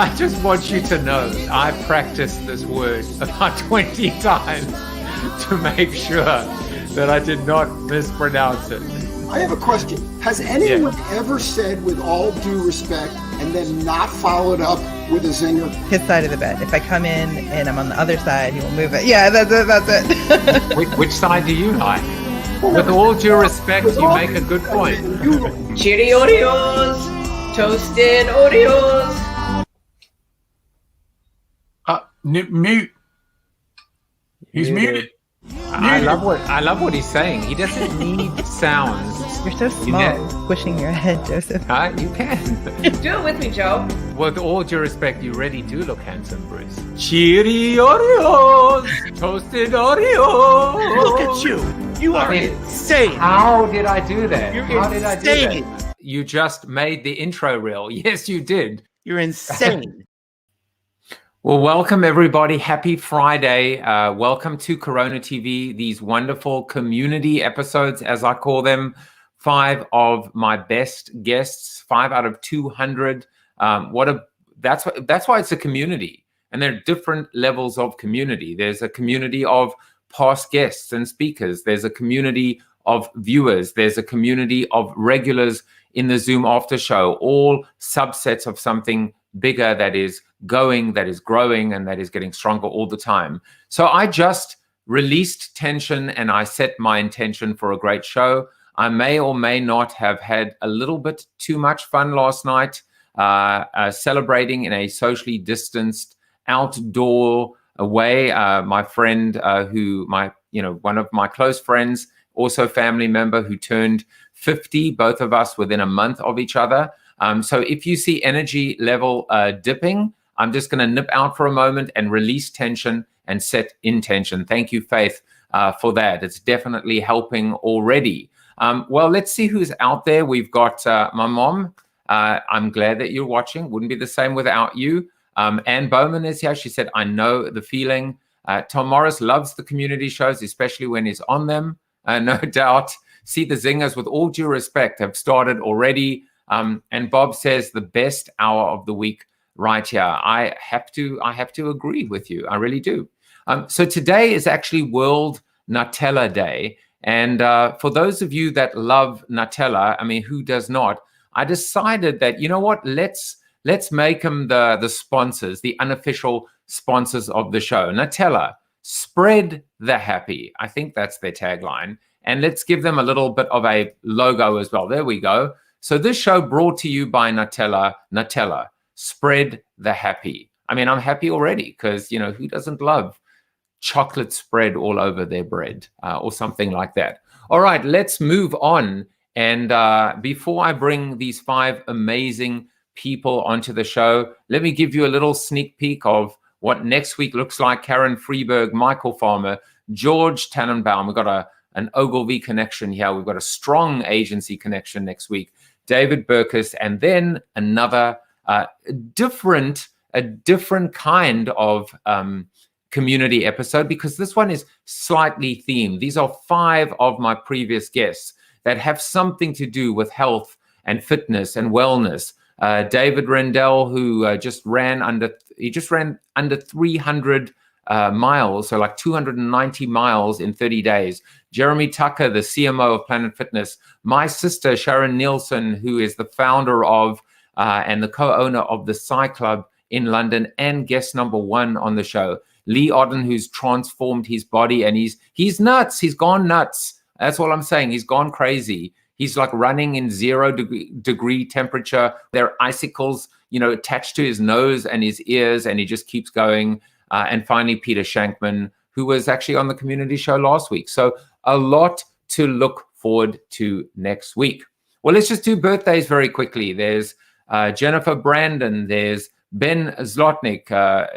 I just want you to know I practiced this word about 20 times to make sure that I did not mispronounce it. I have a question. Has anyone ever said with all due respect and then not followed up with a zinger? His side of the bed. If I come in and I'm on the other side, he will move it. Yeah, that's it. Which side do you like? With all due respect, you make a good point. Cheery Oreos! Toasted Oreos! Mute. He's muted. I love what he's saying. He doesn't need sounds. You're so small, squishing your head, Joseph. You can. Do it with me, Joe. With all due respect, you really do look handsome, Bruce. Cheery Oreos! Toasted Oreos! Look at you. You are insane. How did I do that? How did I do that? You just made the intro reel. Yes, you did. You're insane. Well, welcome everybody. Happy Friday. Welcome to Corona TV, these wonderful community episodes, as I call them. 5 of my best guests, 5 out of 200. That's why it's a community. And there are different levels of community. There's a community of past guests and speakers. There's a community of viewers. There's a community of regulars in the Zoom after show, all subsets of something bigger that is going, that is growing, and that is getting stronger all the time. So I just released tension and I set my intention for a great show. I may or may not have had a little bit too much fun last night, celebrating in a socially distanced outdoor way. My friend one of my close friends, also family member who turned 50, both of us within a month of each other. So if you see energy level dipping, I'm just going to nip out for a moment and release tension and set intention. Thank you, Faith, for that. It's definitely helping already. Well, let's see who's out there. We've got my mom. I'm glad that you're watching. Wouldn't be the same without you. Ann Bowman is here. She said, I know the feeling. Tom Morris loves the community shows, especially when he's on them. No doubt. See, the zingers, with all due respect, have started already. And Bob says the best hour of the week right here. I have to agree with you. I really do. So today is actually World Nutella Day. And for those of you that love Nutella, I mean, who does not? I decided that, you know what, let's make them the sponsors, the unofficial sponsors of the show. Nutella, spread the happy. I think that's their tagline. And let's give them a little bit of a logo as well. There we go. So this show brought to you by Nutella, spread the happy. I mean, I'm happy already because, you know, who doesn't love chocolate spread all over their bread or something like that? All right, let's move on. And before I bring these 5 amazing people onto the show, let me give you a little sneak peek of what next week looks like. Karen Freeberg, Michael Farmer, George Tannenbaum. We've got an Ogilvy connection here. We've got a strong agency connection next week. David Burkus, and then another different kind of community episode, because this one is slightly themed. These are 5 of my previous guests that have something to do with health and fitness and wellness. David Rendell, who just ran under 300 miles, so like 290 miles in 30 days. Jeremy Tucker, the CMO of Planet Fitness. My sister, Sharon Nielsen, who is the founder of and the co-owner of the Psy Club in London and guest number 1 on the show. Lee Odden, who's transformed his body, and he's nuts. He's gone nuts. That's all I'm saying. He's gone crazy. He's like running in 0 degree temperature. There are icicles, you know, attached to his nose and his ears, and he just keeps going. And finally, Peter Shankman, who was actually on the community show last week. So a lot to look forward to next week. Well, let's just do birthdays very quickly. There's Jennifer Brandon. There's Ben Zlotnick, Alan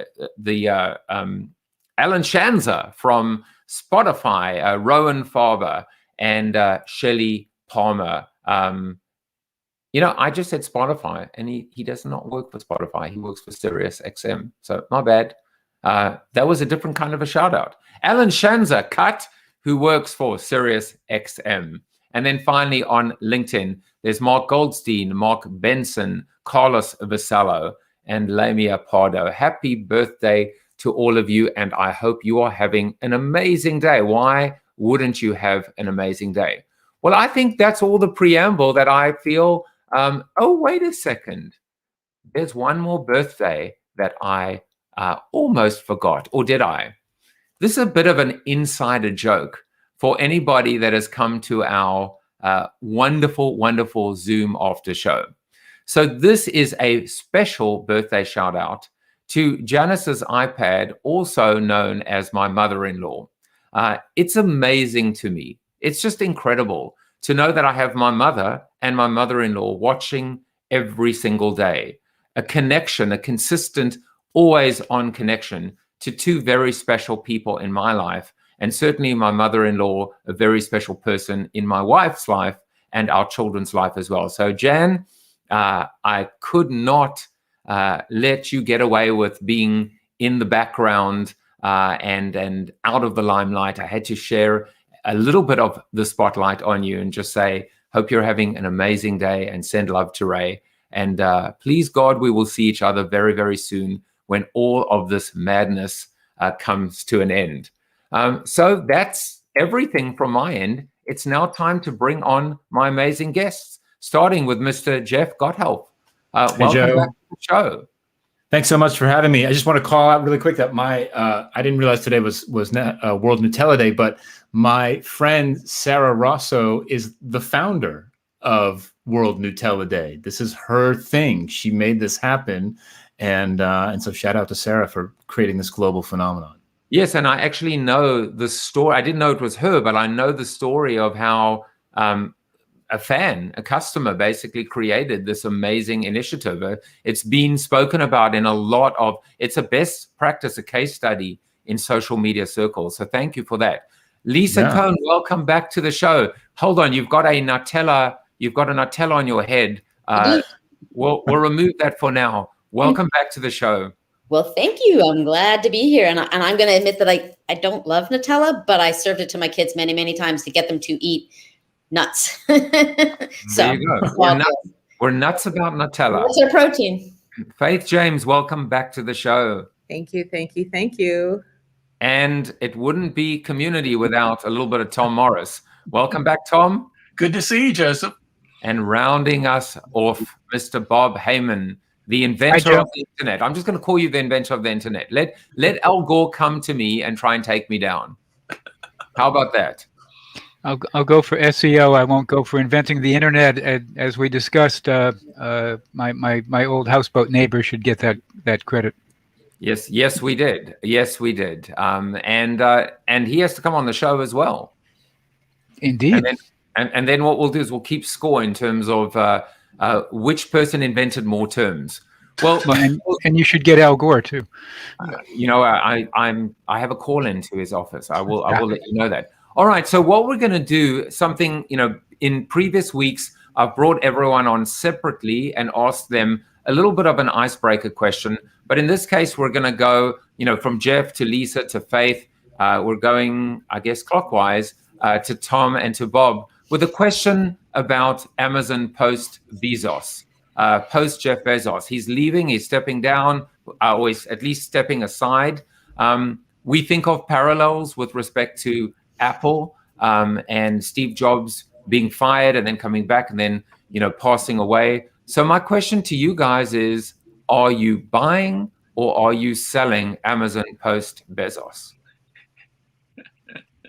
Shanzer from Spotify, Rowan Farber, and Shelley Palmer. You know, I just said Spotify, and he does not work for Spotify. He works for Sirius XM. So my bad. That was a different kind of a shout out. Alan Shanzer, who works for Sirius XM. And then finally on LinkedIn, there's Mark Goldstein, Mark Benson, Carlos Vasallo, and Lamia Pardo. Happy birthday to all of you, and I hope you are having an amazing day. Why wouldn't you have an amazing day? Well, I think that's all the preamble that I feel. Oh, wait a second. There's one more birthday that I almost forgot, or did I? This is a bit of an insider joke for anybody that has come to our wonderful, wonderful Zoom after show. So this is a special birthday shout out to Janice's iPad, also known as my mother-in-law. It's amazing to me. It's just incredible to know that I have my mother and my mother-in-law watching every single day. A connection, a consistent, always on connection to two very special people in my life. And certainly my mother-in-law, a very special person in my wife's life and our children's life as well. So Jan, I could not let you get away with being in the background and out of the limelight. I had to share a little bit of the spotlight on you and just say, hope you're having an amazing day, and send love to Ray. And please, God, we will see each other very, very soon when all of this madness comes to an end. So that's everything from my end. It's now time to bring on my amazing guests, starting with Mr. Jeff Gotthelf. Welcome Joe. back to the show. Thanks so much for having me. I just want to call out really quick that my I didn't realize today was World Nutella Day, but my friend Sarah Rosso is the founder of World Nutella Day. This is her thing. She made this happen, and so shout out to Sarah for creating this global phenomenon. Yes, and I actually know the story. I didn't know it was her, but I know the story of how a customer basically created this amazing initiative. It's been spoken about in a lot of, it's a best practice, a case study in social media circles. So thank you for that. Lisa Cohn, welcome back to the show. Hold on, you've got a Nutella on your head. We'll remove that for now. Welcome back to the show. Well, thank you. I'm glad to be here. And I'm going to admit that I don't love Nutella, but I served it to my kids many, many times to get them to eat nuts. So there you go. We're nuts about Nutella. What's our protein? Faith James, welcome back to the show. Thank you, thank you, thank you. And it wouldn't be community without a little bit of Tom Morris. Welcome back, Tom. Good to see you, Joseph. And rounding us off, Mr. Bob Heyman, the inventor of the internet. I'm just going to call you the inventor of the internet. Let Al Gore come to me and try and take me down. How about that? I'll go for SEO. I won't go for inventing the internet. As we discussed, my old houseboat neighbor should get that credit. Yes, we did. Yes, we did. And he has to come on the show as well. Indeed. And then what we'll do is we'll keep score in terms of which person invented more terms. Well, and you should get Al Gore too. I have a call into his office. I will let you know that. All right. So what we're going to do, something, in previous weeks, I've brought everyone on separately and asked them a little bit of an icebreaker question. But in this case, we're going to go, from Jeff to Lisa to Faith. We're going, I guess, clockwise to Tom and to Bob with a question about Amazon post Bezos, post Jeff Bezos. He's leaving, he's stepping down, or at least stepping aside. We think of parallels with respect to Apple and Steve Jobs being fired and then coming back and then, passing away. So my question to you guys is, are you buying or are you selling Amazon post Bezos?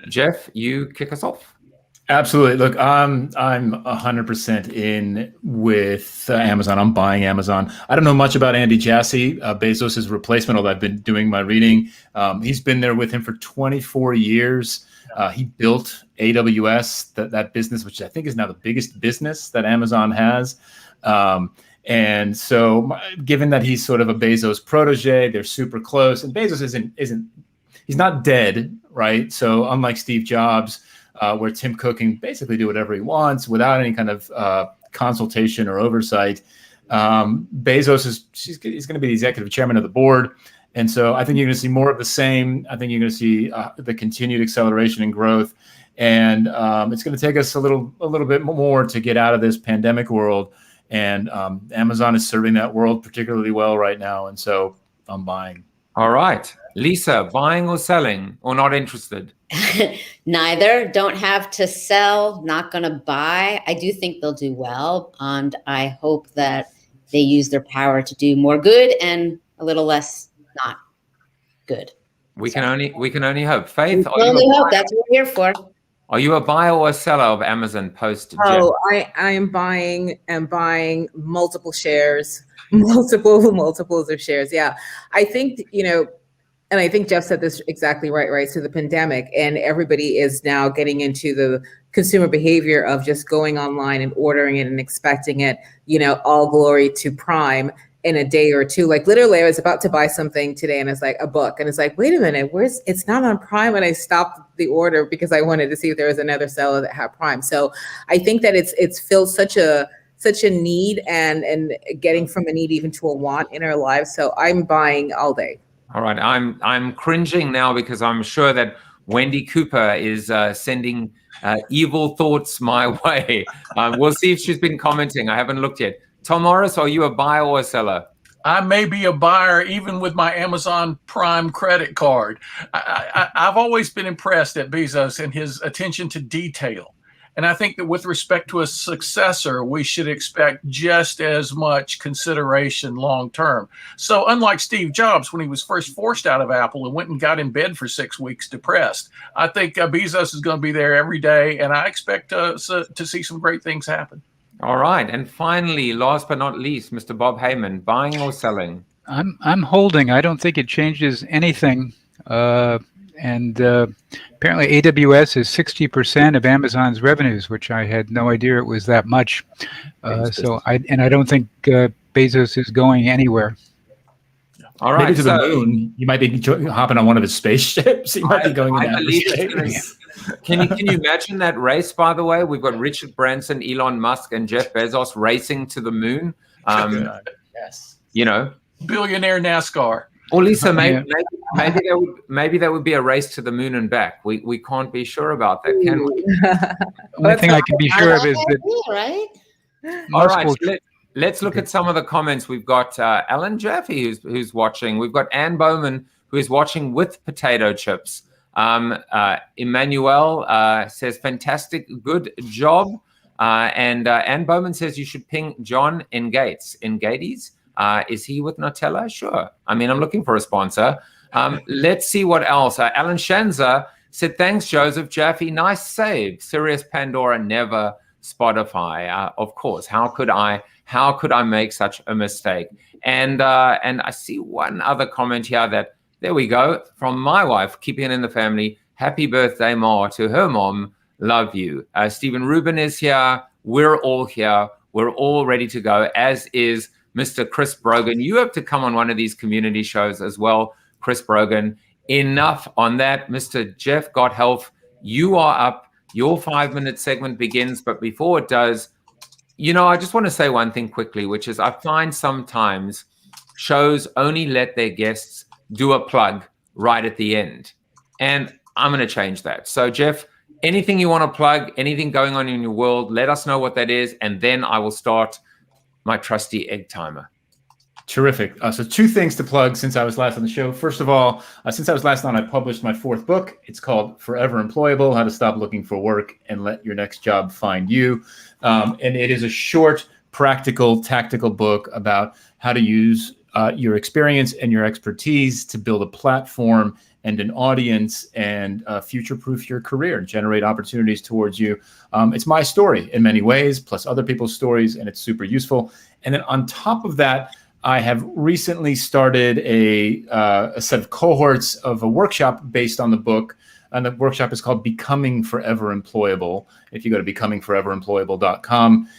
Jeff, you kick us off. Absolutely. Look, I'm 100% in with Amazon. I'm buying Amazon. I don't know much about Andy Jassy, Bezos' replacement, although I've been doing my reading. He's been there with him for 24 years. He built AWS, that business, which I think is now the biggest business that Amazon has. And so given that he's sort of a Bezos protege, they're super close, and Bezos he's not dead, right? So unlike Steve Jobs, where Tim Cook can basically do whatever he wants without any kind of consultation or oversight, Bezos he's going to be the executive chairman of the board. And so I think you're going to see more of the same. I think you're going to see the continued acceleration and growth. And it's going to take us a little bit more to get out of this pandemic world And Amazon is serving that world particularly well right now. And so I'm buying. All right. Lisa, buying or selling or not interested? Neither. Don't have to sell, not going to buy. I do think they'll do well. And I hope that they use their power to do more good and a little less not good. We can only hope. Faith, Only hope. That's what we're here for. Are you a buyer or a seller of Amazon post? Oh, I am buying multiple shares, multiples of shares. Yeah. I think, and I think Jeff said this exactly right? So the pandemic, and everybody is now getting into the consumer behavior of just going online and ordering it and expecting it, all glory to Prime in a day or two. Like literally I was about to buy something today and it's like a book and it's like, wait a minute, it's not on Prime. And I stopped the order because I wanted to see if there was another seller that had Prime. So I think that it's filled such a need and getting from a need even to a want in our lives. So I'm buying all day. All right. I'm cringing now because I'm sure that Wendy Cooper is sending evil thoughts my way. We'll see if she's been commenting. I haven't looked yet. Tom Morris, are you a buyer or a seller? I may be a buyer even with my Amazon Prime credit card. I've always been impressed at Bezos and his attention to detail. And I think that with respect to a successor, we should expect just as much consideration long term. So unlike Steve Jobs, when he was first forced out of Apple and went and got in bed for 6 weeks depressed, I think Bezos is going to be there every day. And I expect to see some great things happen. All right. And finally, last but not least, Mr. Bob Heyman, buying or selling? I'm holding. I don't think it changes anything. And apparently AWS is 60% of Amazon's revenues, which I had no idea it was that much. So I don't think Bezos is going anywhere. All right. Maybe to the moon. You might be hopping on one of his spaceships. He might be going in that space. Can you imagine that race, by the way? We've got Richard Branson, Elon Musk, and Jeff Bezos racing to the moon. Yes. Billionaire NASCAR. Or Lisa, maybe there would be a race to the moon and back. We can't be sure about that, can we? The only thing I can be sure of is that. Right? All right. Let's look at some of the comments. We've got Alan Jaffe who's watching. We've got Ann Bowman who is watching with potato chips. Emmanuel says, fantastic, good job. And Ann Bowman says you should ping John Ngates. Ngates? Is he with Nutella? Sure. I mean, I'm looking for a sponsor. Let's see what else. Alan Shanza said, thanks, Joseph Jaffe. Nice save. Sirius Pandora, never Spotify. Of course. How could I make such a mistake? And I see one other comment here there we go, from my wife, keeping it in the family. Happy birthday, Ma, to her mom. Love you. Stephen Rubin is here. We're all here. We're all ready to go, as is Mr. Chris Brogan. You have to come on one of these community shows as well, Chris Brogan. Enough on that. Mr. Jeff Gothelf, you are up. Your 5-minute segment begins. But before it does, I just want to say one thing quickly, which is I find sometimes shows only let their guests do a plug right at the end. And I'm going to change that. So, Jeff, anything you want to plug, anything going on in your world, let us know what that is. And then I will start my trusty egg timer. Terrific. So 2 things to plug since I was last on the show. First of all, since I was last on, I published my 4th book. It's called Forever Employable, How to Stop Looking for Work and Let Your Next Job Find You. And it is a short, practical, tactical book about how to use your experience and your expertise to build a platform and an audience and future-proof your career, generate opportunities towards you. It's my story in many ways, plus other people's stories, and it's super useful. And then on top of that, I have recently started a set of cohorts of a workshop based on the book. And the workshop is called Becoming Forever Employable. If you go to becomingforeveremployable.com,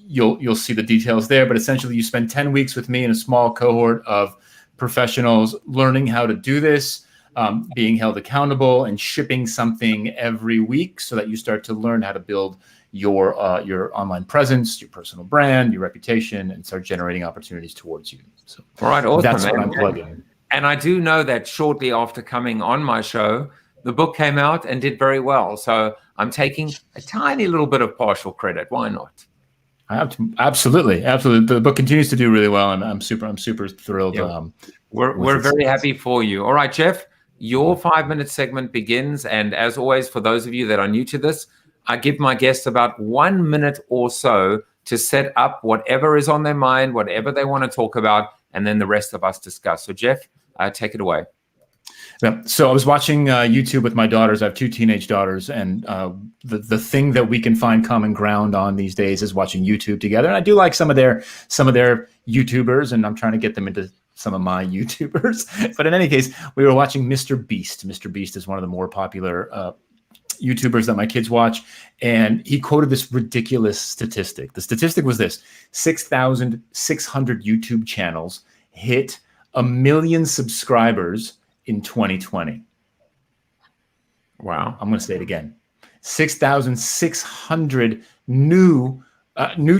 you'll see the details there. But essentially, you spend 10 weeks with me in a small cohort of professionals learning how to do this, being held accountable, and shipping something every week so that you start to learn how to build your online presence, your personal brand, your reputation, and start generating opportunities towards you. So, all right, awesome. That's what I'm plugging. And I do know that shortly after coming on my show, the book came out and did very well. So I'm taking a tiny little bit of partial credit. Why not? Absolutely. The book continues to do really well, and I'm super thrilled. Yeah. We're very happy for you. All right, Jeff, your 5-minute segment begins, and as always, for those of you that are new to this, I give my guests about 1 minute or so to set up whatever is on their mind, whatever they want to talk about, and then the rest of us discuss. So, Jeff, take it away. Yeah. So I was watching YouTube with my daughters. I have 2 teenage daughters, and the thing that we can find common ground on these days is watching YouTube together. And I do like some of their YouTubers, and I'm trying to get them into some of my YouTubers. But in any case, we were watching Mr. Beast. Mr. Beast is one of the more popular YouTubers that my kids watch, and he quoted this ridiculous statistic. The statistic was this: 6,600 YouTube channels hit 1 million subscribers in 2020. Wow. I'm going to say it again. 6,600 new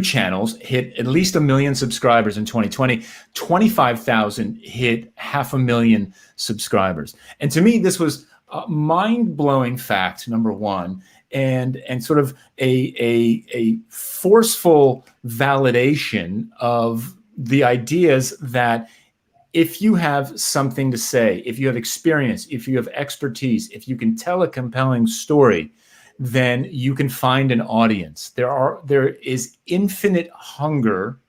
channels hit at least 1 million subscribers in 2020. 25,000 hit 500,000 subscribers. And to me, this was a mind-blowing fact, number one, and sort of a forceful validation of the ideas that if you have something to say, if you have experience, if you have expertise, if you can tell a compelling story, then you can find an audience. There is infinite hunger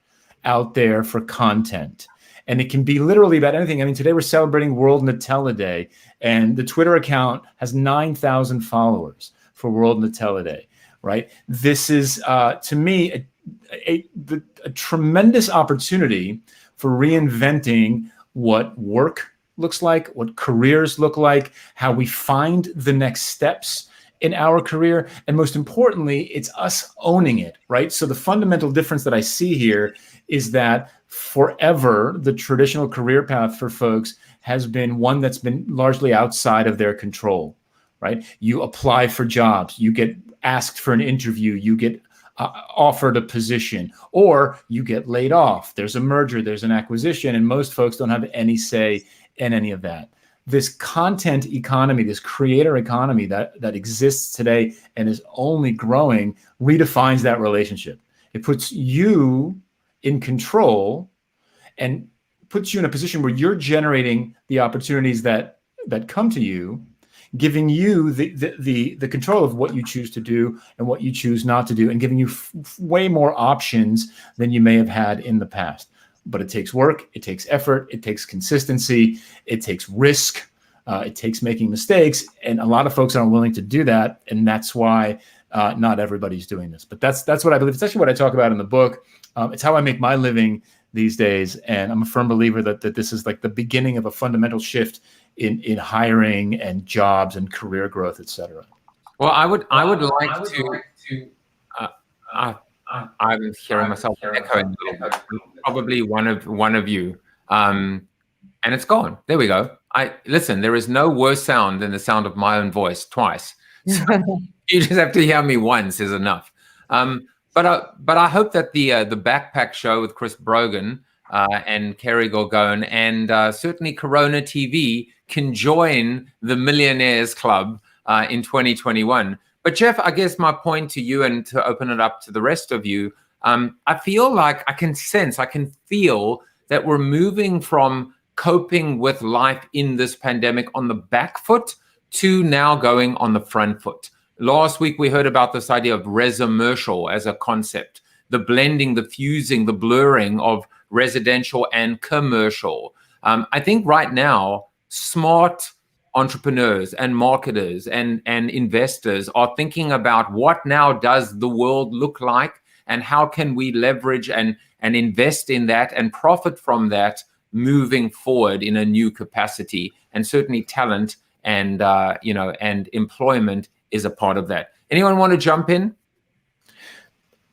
out there for content. And it can be literally about anything. I mean, today we're celebrating World Nutella Day, and the Twitter account has 9,000 followers for World Nutella Day, right? This is, to me, a tremendous opportunity for reinventing what work looks like, what careers look like, how we find the next steps in our career. And most importantly, it's us owning it, right? So the fundamental difference that I see here is that forever, the traditional career path for folks has been one that's been largely outside of their control, right? You apply for jobs, you get asked for an interview, you get offered a position, or you get laid off. There's a merger, there's an acquisition, and most folks don't have any say in any of that. This content economy, this creator economy that exists today and is only growing, redefines that relationship. It puts you in control and puts you in a position where you're generating the opportunities that come to you, giving you the control of what you choose to do and what you choose not to do, and giving you way more options than you may have had in the past. But it takes work, it takes effort, it takes consistency, it takes risk, it takes making mistakes, and a lot of folks aren't willing to do that, and that's why not everybody's doing this. But that's what I believe. It's actually what I talk about in the book. It's how I make my living these days, and I'm a firm believer that this is like the beginning of a fundamental shift in hiring and jobs and career growth, et cetera. Well, I would like to. I'm hearing myself echoing. Probably one of you, and it's gone. There we go. Listen. There is no worse sound than the sound of my own voice twice. So you just have to hear me once is enough. But I hope that the Backpack Show with Chris Brogan and Kerry Gorgone and certainly Corona TV can join the Millionaires Club in 2021. But Jeff, I guess my point to you, and to open it up to the rest of you, I feel like I can feel that we're moving from coping with life in this pandemic on the back foot to now going on the front foot. Last week, we heard about this idea of residential as a concept, the blending, the fusing, the blurring of residential and commercial. I think right now, smart entrepreneurs and marketers and investors are thinking about what now does the world look like, and how can we leverage and invest in that and profit from that moving forward in a new capacity. And certainly talent and and employment is a part of that. Anyone want to jump in?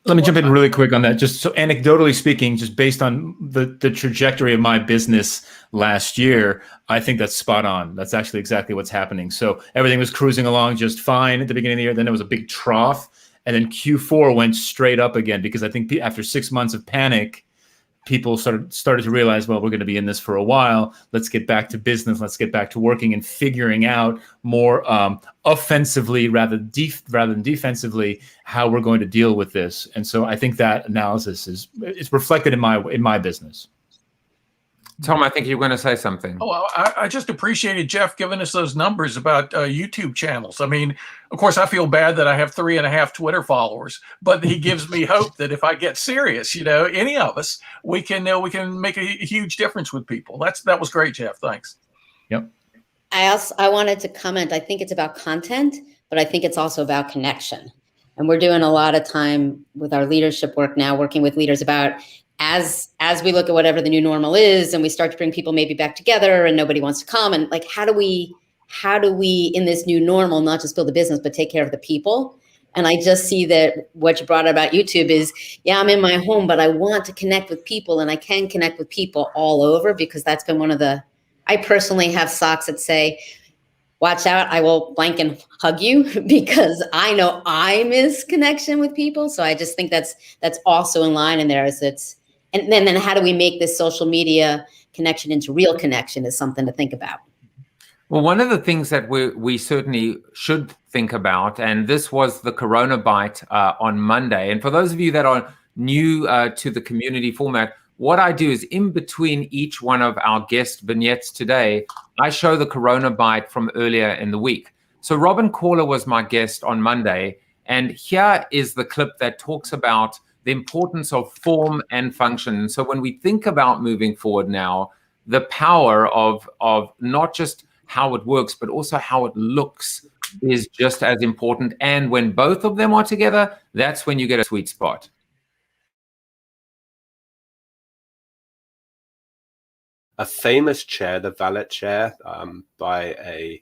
Let me jump in really quick on that. Just so anecdotally speaking, just based on the trajectory of my business last year, I think that's spot on. That's actually exactly what's happening. So everything was cruising along just fine at the beginning of the year. Then there was a big trough, and then Q4 went straight up again, because I think after 6 months of panic, people started to realize, well, we're going to be in this for a while. Let's get back to business. Let's get back to working and figuring out more offensively rather than defensively how we're going to deal with this. And so I think that analysis is reflected in my business. Tom, I think you're going to say something. Oh, I just appreciated Jeff giving us those numbers about YouTube channels. I mean, of course, I feel bad that I have 3.5 Twitter followers, but he gives me hope that if I get serious, any of us, we can make a huge difference with people. That was great, Jeff. Thanks. Yep. I wanted to comment. I think it's about content, but I think it's also about connection. And we're doing a lot of time with our leadership work now, working with leaders about as we look at whatever the new normal is, and we start to bring people maybe back together and nobody wants to come, and like, how do we in this new normal, not just build a business, but take care of the people? And I just see that what you brought up about YouTube is, yeah, I'm in my home, but I want to connect with people, and I can connect with people all over, because that's been one of I personally have socks that say, watch out, I will blank and hug you, because I know I miss connection with people. So I just think that's also in line in there. And then how do we make this social media connection into real connection is something to think about. Well, one of the things that we certainly should think about, and this was the Corona Bite on Monday. And for those of you that are new to the community format, what I do is in between each one of our guest vignettes today, I show the Corona Bite from earlier in the week. So Robin Caller was my guest on Monday, and here is the clip that talks about the importance of form and function. So when we think about moving forward now, the power of not just how it works, but also how it looks is just as important. And when both of them are together, that's when you get a sweet spot. A famous chair, the Valet chair, by a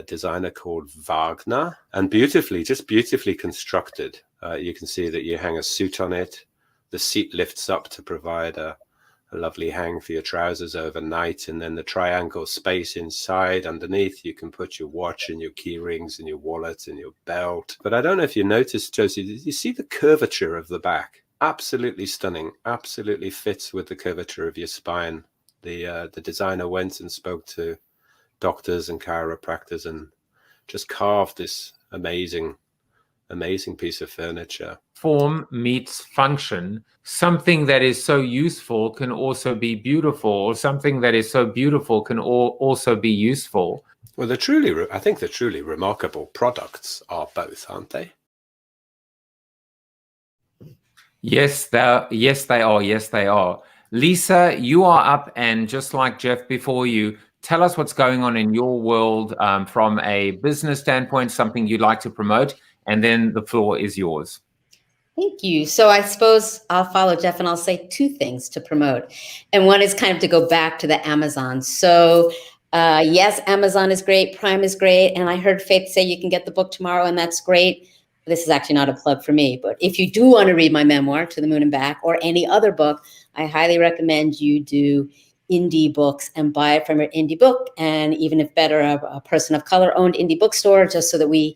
designer called Wagner, and just beautifully constructed. You can see that you hang a suit on it. The seat lifts up to provide a lovely hang for your trousers overnight, and then the triangle space inside underneath, you can put your watch and your key rings and your wallet and your belt. But I don't know if you noticed, Josie, did you see the curvature of the back? Absolutely stunning, absolutely fits with the curvature of your spine. The designer went and spoke to doctors and chiropractors and just carved this amazing piece of furniture. Form meets function. Something that is so useful can also be beautiful, or something that is so beautiful can also be useful. Well, I think the truly remarkable products are both, aren't they? Yes, they are. Yes, they are. Lisa, you are up, and just like Jeff before you, tell us what's going on in your world from a business standpoint, something you'd like to promote, and then the floor is yours. Thank you. So I suppose I'll follow Jeff and I'll say two things to promote. And one is kind of to go back to the Amazon. So yes, Amazon is great. Prime is great. And I heard Faith say you can get the book tomorrow, and that's great. This is actually not a plug for me, but if you do want to read my memoir, To the Moon and Back, or any other book, I highly recommend you do indie books and buy it from your indie book. And even if better, a person of color owned indie bookstore, just so that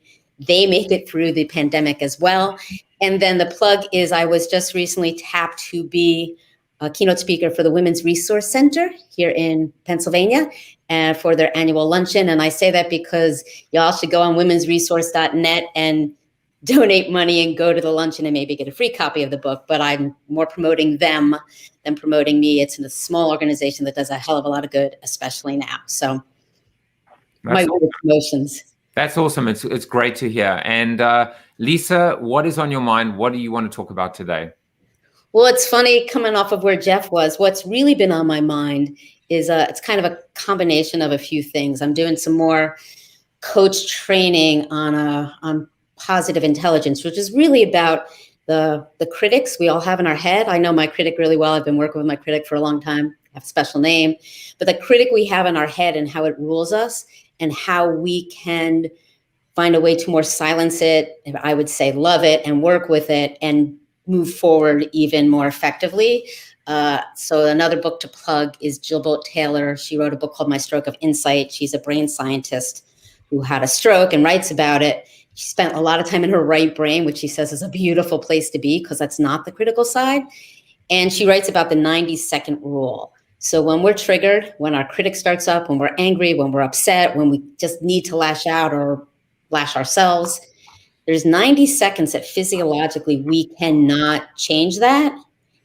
they make it through the pandemic as well. And then the plug is I was just recently tapped to be a keynote speaker for the Women's Resource Center here in Pennsylvania and for their annual luncheon. And I say that because y'all should go on womensresource.net and donate money and go to the luncheon and maybe get a free copy of the book. But I'm more promoting them than promoting me. It's a small organization that does a hell of a lot of good, especially now. So my promotions. That's awesome. It's great to hear. And Lisa, what is on your mind? What do you want to talk about today? Well, it's funny coming off of where Jeff was. What's really been on my mind is it's kind of a combination of a few things. I'm doing some more coach training on positive intelligence, which is really about the critics we all have in our head. I know my critic really well. I've been working with my critic for a long time. I have a special name. But the critic we have in our head and how it rules us and how we can find a way to more silence it, and I would say love it and work with it and move forward even more effectively. So another book to plug is Jill Bolte Taylor. She wrote a book called My Stroke of Insight. She's a brain scientist who had a stroke and writes about it. She spent a lot of time in her right brain, which she says is a beautiful place to be because that's not the critical side. And she writes about the 90-second rule. So when we're triggered, when our critic starts up, when we're angry, when we're upset, when we just need to lash out or lash ourselves, there's 90 seconds that physiologically we cannot change that.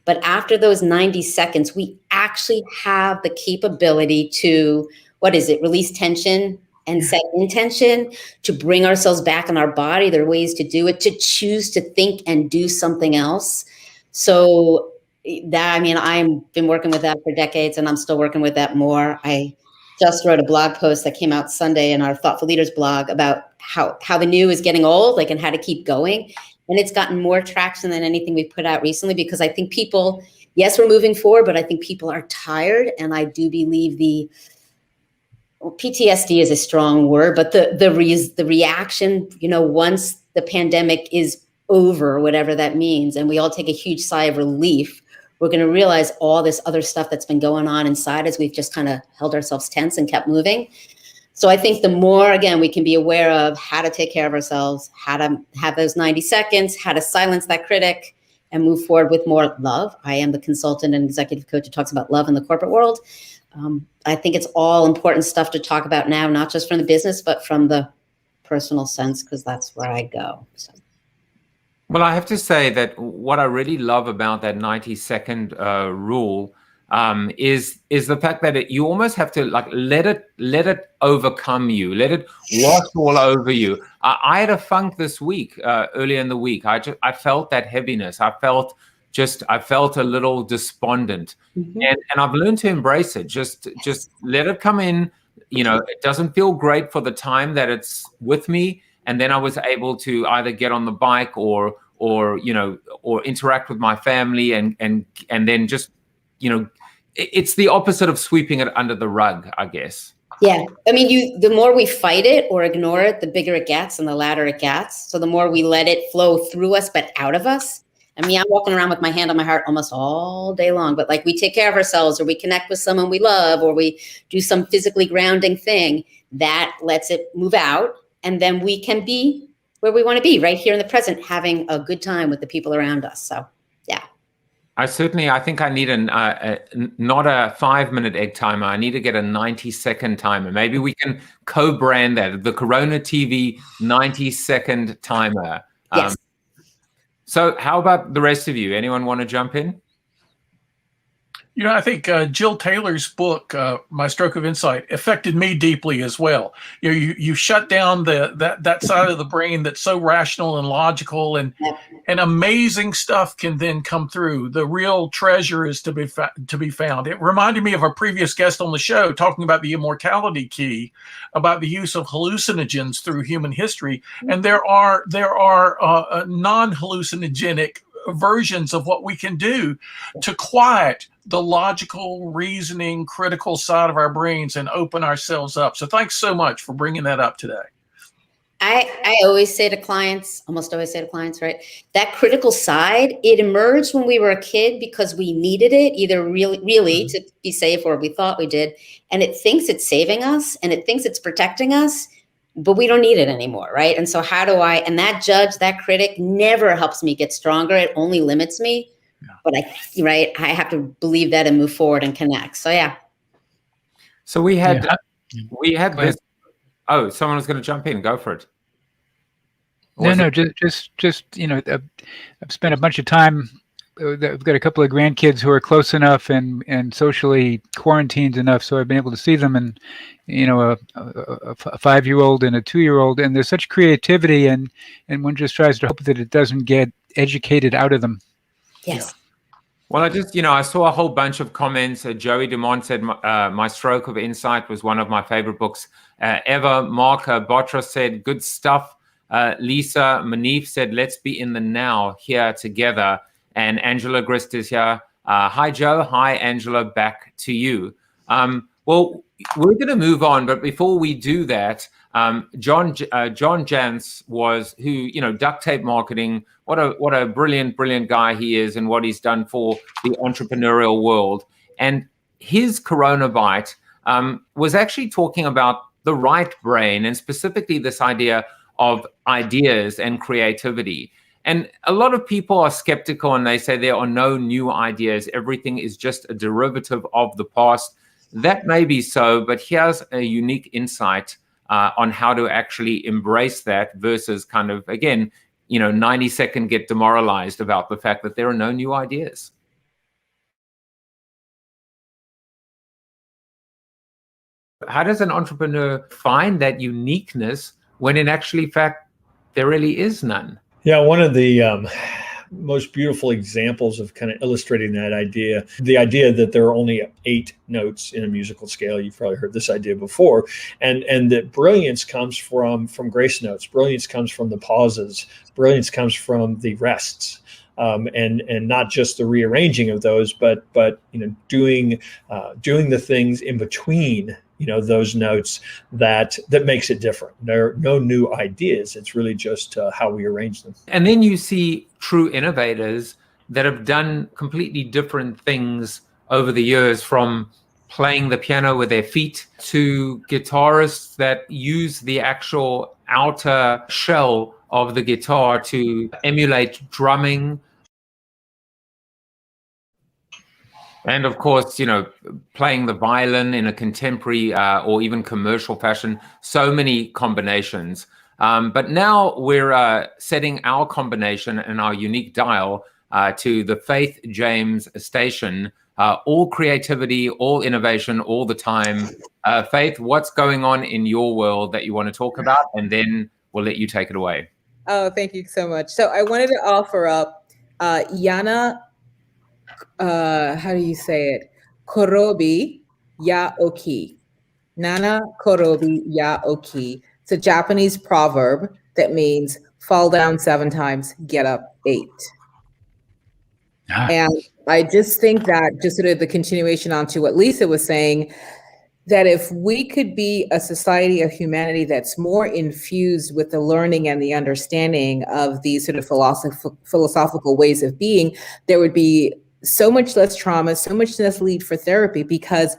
But after those 90 seconds, we actually have the capability to, release tension and set intention, to bring ourselves back in our body. There are ways to do it, to choose to think and do something else. So I've been working with that for decades, and I'm still working with that more. I just wrote a blog post that came out Sunday in our Thoughtful Leaders blog about how the new is getting old, and how to keep going. And it's gotten more traction than anything we've put out recently, because I think people, yes, we're moving forward, but I think people are tired. And I do believe PTSD is a strong word, but the reaction, once the pandemic is over, whatever that means, and we all take a huge sigh of relief, we're going to realize all this other stuff that's been going on inside as we've just kind of held ourselves tense and kept moving. So I think the more, again, we can be aware of how to take care of ourselves, how to have those 90 seconds, how to silence that critic and move forward with more love. I am the consultant and executive coach who talks about love in the corporate world. I think it's all important stuff to talk about now, not just from the business, but from the personal sense, because that's where I go. So. Well, I have to say that what I really love about that 90-second rule is the fact that you almost have to let it overcome you, let it wash all over you. I had a funk this week, earlier in the week. I felt that heaviness. I felt a little despondent, and I've learned to embrace it. Just let it come in. It doesn't feel great for the time that it's with me. And then I was able to either get on the bike or interact with my family and then just, it's the opposite of sweeping it under the rug, I guess. Yeah. The more we fight it or ignore it, the bigger it gets and the louder it gets. So the more we let it flow through us, but out of us. I'm walking around with my hand on my heart almost all day long, but we take care of ourselves, or we connect with someone we love, or we do some physically grounding thing that lets it move out. And then we can be where we want to be, right here in the present, having a good time with the people around us. So, yeah. I think I need not a 5-minute egg timer. I need to get a 90-second timer. Maybe we can co-brand that, the Corona TV 90-second timer. Yes. So how about the rest of you? Anyone want to jump in? I think Jill Taylor's book, My Stroke of Insight, affected me deeply as well. You shut down that side of the brain that's so rational and logical, and amazing stuff can then come through. The real treasure is to be found. It reminded me of a previous guest on the show talking about the immortality key, about the use of hallucinogens through human history, and there are non-hallucinogenic versions of what we can do to quiet the logical, reasoning, critical side of our brains and open ourselves up. So thanks so much for bringing that up today. I always say to clients, right? That critical side, it emerged when we were a kid because we needed it, either really to be safe, or we thought we did. And it thinks it's saving us and it thinks it's protecting us, but we don't need it anymore, right? And so and that judge, that critic never helps me get stronger. It only limits me. Yeah. But I have to believe that and move forward and connect. So, yeah. So we had this. Oh, someone was going to jump in. Go for it. Just I've spent a bunch of time. I've got a couple of grandkids who are close enough and socially quarantined enough, so I've been able to see them. And a 5-year-old and a 2-year-old, and there's such creativity, and one just tries to hope that it doesn't get educated out of them. Yes. Well, I saw a whole bunch of comments. Joey Dumont said, My Stroke of Insight was one of my favorite books ever. Mark Botra said, good stuff. Lisa Manif said, let's be in the now here together. And Angela Grist is here. Hi, Joe. Hi, Angela. Back to you. Well, we're going to move on. But before we do that, John Jantsch was duct tape marketing. What a brilliant guy he is, and what he's done for the entrepreneurial world. And his Corona Bite was actually talking about the right brain, and specifically this idea of ideas and creativity. And a lot of people are skeptical and they say there are no new ideas. Everything is just a derivative of the past. That may be so, but here's a unique insight on how to actually embrace that versus kind of, again, 90-second get demoralized about the fact that there are no new ideas. How does an entrepreneur find that uniqueness when in actually fact there really is none? Yeah, one of the most beautiful examples of kind of illustrating that idea, the idea that there are only 8 notes in a musical scale. You've probably heard this idea before, and that brilliance comes from grace notes. Brilliance comes from the pauses. Brilliance comes from the rests. And not just the rearranging of those, but doing the things in between those notes that makes it different. There are no new ideas. It's really just how we arrange them. And then you see true innovators that have done completely different things over the years, from playing the piano with their feet to guitarists that use the actual outer shell of the guitar to emulate drumming. And of course, playing the violin in a contemporary or even commercial fashion, so many combinations. But now we're setting our combination and our unique dial to the Faith James station. All creativity, all innovation, all the time. Faith, what's going on in your world that you want to talk about? And then we'll let you take it away. Oh, thank you so much. So I wanted to offer up Yana, how do you say it? Korobi ya oki. Nana korobi ya oki. It's a Japanese proverb that means fall down 7 times, get up 8. And I just think that just sort of the continuation onto what Lisa was saying, that if we could be a society of humanity that's more infused with the learning and the understanding of these sort of philosophical ways of being, there would be so much less trauma, so much less need for therapy, because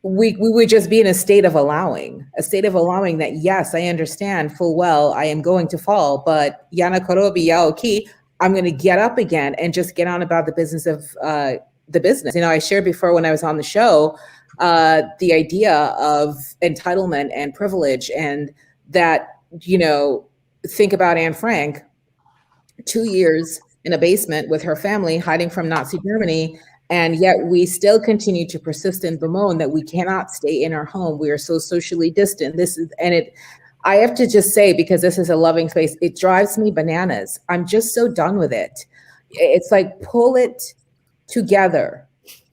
we would just be in a state of allowing that, yes, I understand full well I am going to fall, but Yana Korobi Yaoki, I'm going to get up again and just get on about the business of the business. I shared before when I was on the show, the idea of entitlement and privilege, and that, think about Anne Frank, 2 years in a basement with her family hiding from Nazi Germany. And yet we still continue to persist and bemoan that we cannot stay in our home. We are so socially distant. I have to just say, because this is a loving space, it drives me bananas. I'm just so done with it. It's like, pull it together.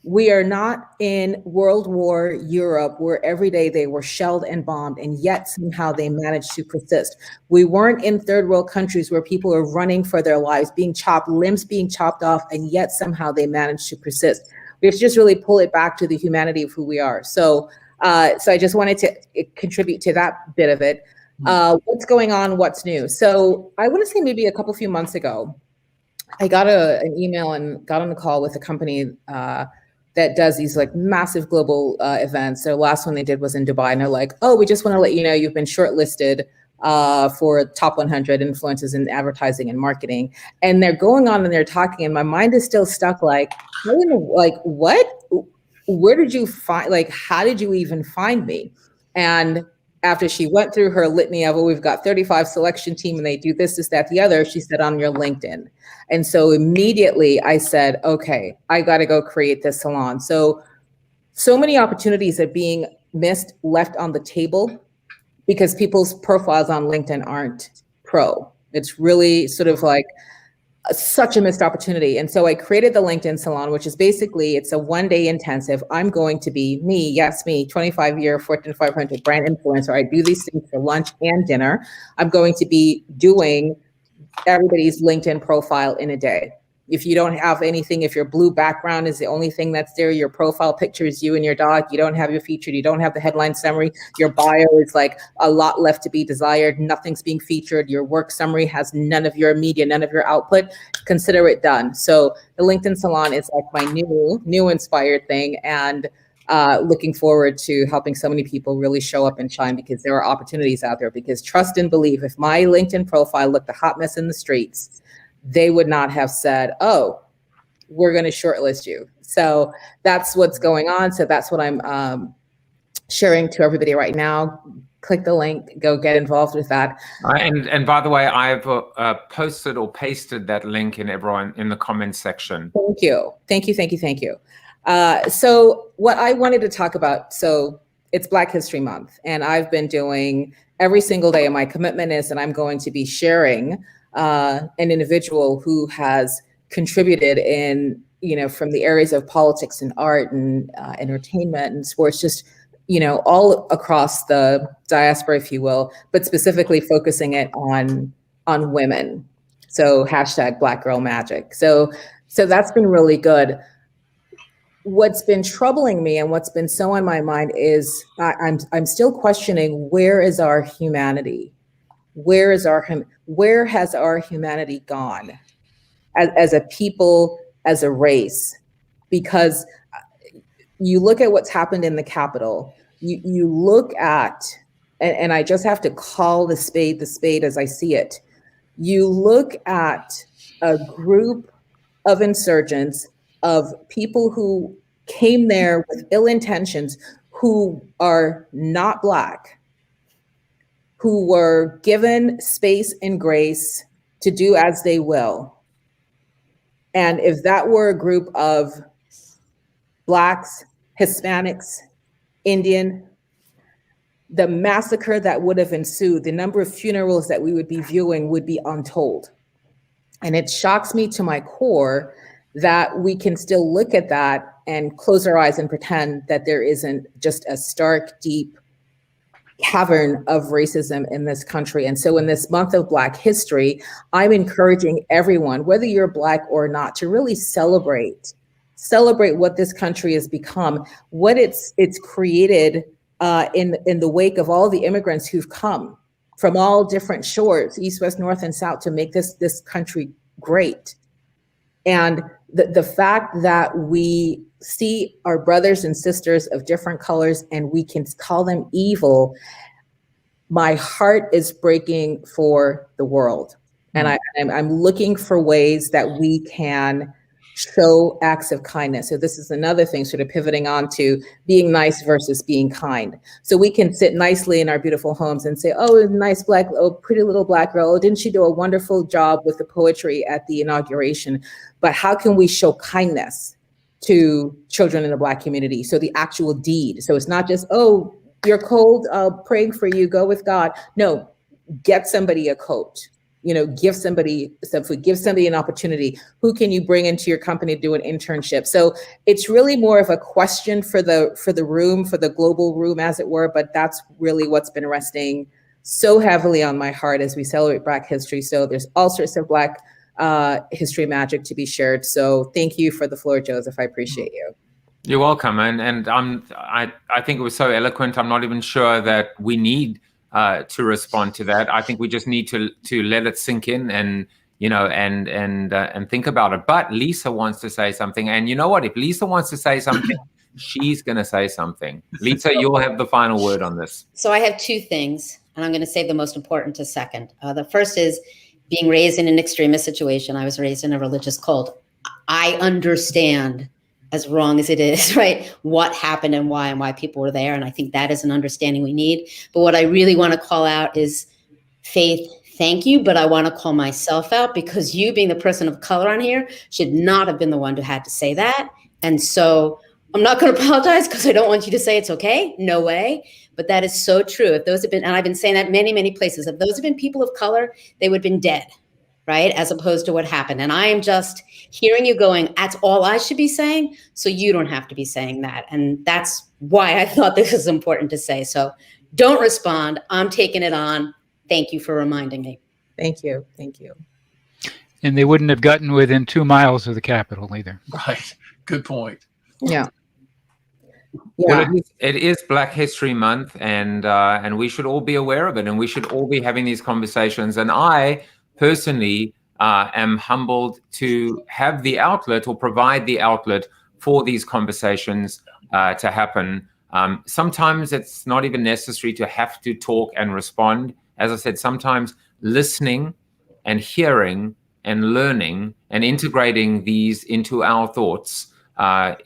We are not in World War Europe, where every day they were shelled and bombed, and yet somehow they managed to persist. We weren't in third world countries where people are running for their lives, limbs being chopped off, and yet somehow they managed to persist. We have to just really pull it back to the humanity of who we are. So I just wanted to contribute to that bit of it. What's going on? What's new? So I want to say maybe a few months ago, I got an email and got on a call with a company that does these like massive global events. Their last one they did was in Dubai, and they're like, "Oh, we just want to let you know you've been shortlisted for top 100 influencers in advertising and marketing." And they're going on and they're talking, and my mind is still stuck. Like what? Where did you find? Like, how did you even find me? And after she went through her litany of, we've got 35 selection team and they do this, that, the other, she said, on your LinkedIn. And so immediately I said, okay, I got to go create this salon. So many opportunities are being missed, left on the table, because people's profiles on LinkedIn aren't pro. It's really sort of like such a missed opportunity. And so I created the LinkedIn Salon, which is basically, it's a 1-day intensive. I'm going to be me, 25-year Fortune 500 brand influencer. I do these things for lunch and dinner. I'm going to be doing everybody's LinkedIn profile in a day. If you don't have anything, if your blue background is the only thing that's there, your profile picture is you and your dog, you don't have your featured, you don't have the headline summary, your bio is like a lot left to be desired, nothing's being featured, your work summary has none of your media, none of your output, consider it done. So the LinkedIn Salon is like my new inspired thing. And looking forward to helping so many people really show up and shine, because there are opportunities out there. Because trust and believe, if my LinkedIn profile looked a hot mess in the streets, they would not have said, oh, we're going to shortlist you. So that's what's going on. So that's what I'm sharing to everybody right now. Click the link, go get involved with that. And by the way, I've posted or pasted that link in the comments section. Thank you. So what I wanted to talk about, so it's Black History Month, and I've been doing every single day, and my commitment is that I'm going to be sharing an individual who has contributed in, from the areas of politics and art and entertainment and sports, just all across the diaspora, if you will, but specifically focusing it on women. So hashtag Black Girl Magic. So that's been really good. What's been troubling me and what's been so on my mind is I'm still questioning, where is our humanity? Where has our humanity gone as a people, as a race? Because you look at what's happened in the Capitol. You look at, and I just have to call the spade as I see it. You look at a group of insurgents, of people who came there with ill intentions, who are not Black, who were given space and grace to do as they will. And if that were a group of Blacks, Hispanics, Indian, the massacre that would have ensued, the number of funerals that we would be viewing would be untold. And it shocks me to my core that we can still look at that and close our eyes and pretend that there isn't just a stark, deep cavern of racism in this country. And so in this month of Black history, I'm encouraging everyone, whether you're Black or not, to really celebrate what this country has become, what it's created in the wake of all the immigrants who've come from all different shores, east, west, north, and south, to make this country great. And the fact that we see our brothers and sisters of different colors and we can call them evil, my heart is breaking for the world. And I'm looking for ways that we can show acts of kindness. So this is another thing, sort of pivoting on to being nice versus being kind. So we can sit nicely in our beautiful homes and say, oh, pretty little Black girl, oh, didn't she do a wonderful job with the poetry at the inauguration? But how can we show kindness to children in the Black community? So the actual deed. So it's not just, oh, you're cold, praying for you, go with God. No, get somebody a coat. Give somebody some food, give somebody an opportunity. Who can you bring into your company to do an internship? So it's really more of a question for the room, for the global room, as it were. But that's really what's been resting so heavily on my heart as we celebrate Black history. So there's all sorts of Black history magic to be shared. So thank you for the floor, Joseph. I appreciate you. You're welcome. And I think it was so eloquent. I'm not even sure that we need to respond to that. I think we just need to let it sink in and think about it. But Lisa wants to say something, and you know what? If Lisa wants to say something, she's going to say something. Lisa, you'll have the final word on this. So I have two things, and I'm going to save the most important to second. The first is being raised in an extremist situation. I was raised in a religious cult. I understand, as wrong as it is, right, what happened and why people were there. And I think that is an understanding we need. But what I really want to call out is, Faith, thank you, but I want to call myself out, because you, being the person of color on here, should not have been the one who had to say that. And so I'm not going to apologize, because I don't want you to say it's okay. No way. But that is so true. If those have been, and I've been saying that many, many places, if those have been people of color, they would have been dead, right? As opposed to what happened. And I am just hearing you going, that's all I should be saying, so you don't have to be saying that. And that's why I thought this is important to say. So don't respond. I'm taking it on. Thank you for reminding me. Thank you. And they wouldn't have gotten within 2 miles of the Capitol either. Right. Good point. Yeah. Well, it is Black History Month, and we should all be aware of it, and we should all be having these conversations. And I personally am humbled to have the outlet or provide the outlet for these conversations to happen. Sometimes it's not even necessary to have to talk and respond. As I said, sometimes listening and hearing and learning and integrating these into our thoughts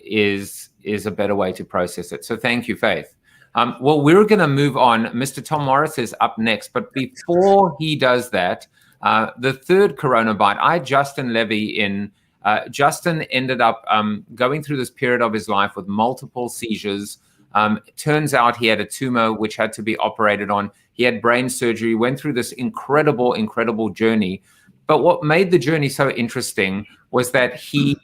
is a better way to process it. So thank you, Faith. Well, we're going to move on. Mr. Tom Morris is up next, but before he does that, the third Corona Bite, I had Justin Levy in. Justin ended up going through this period of his life with multiple seizures. Turns out he had a tumor which had to be operated on. He had brain surgery, went through this incredible, incredible journey. But what made the journey so interesting was that he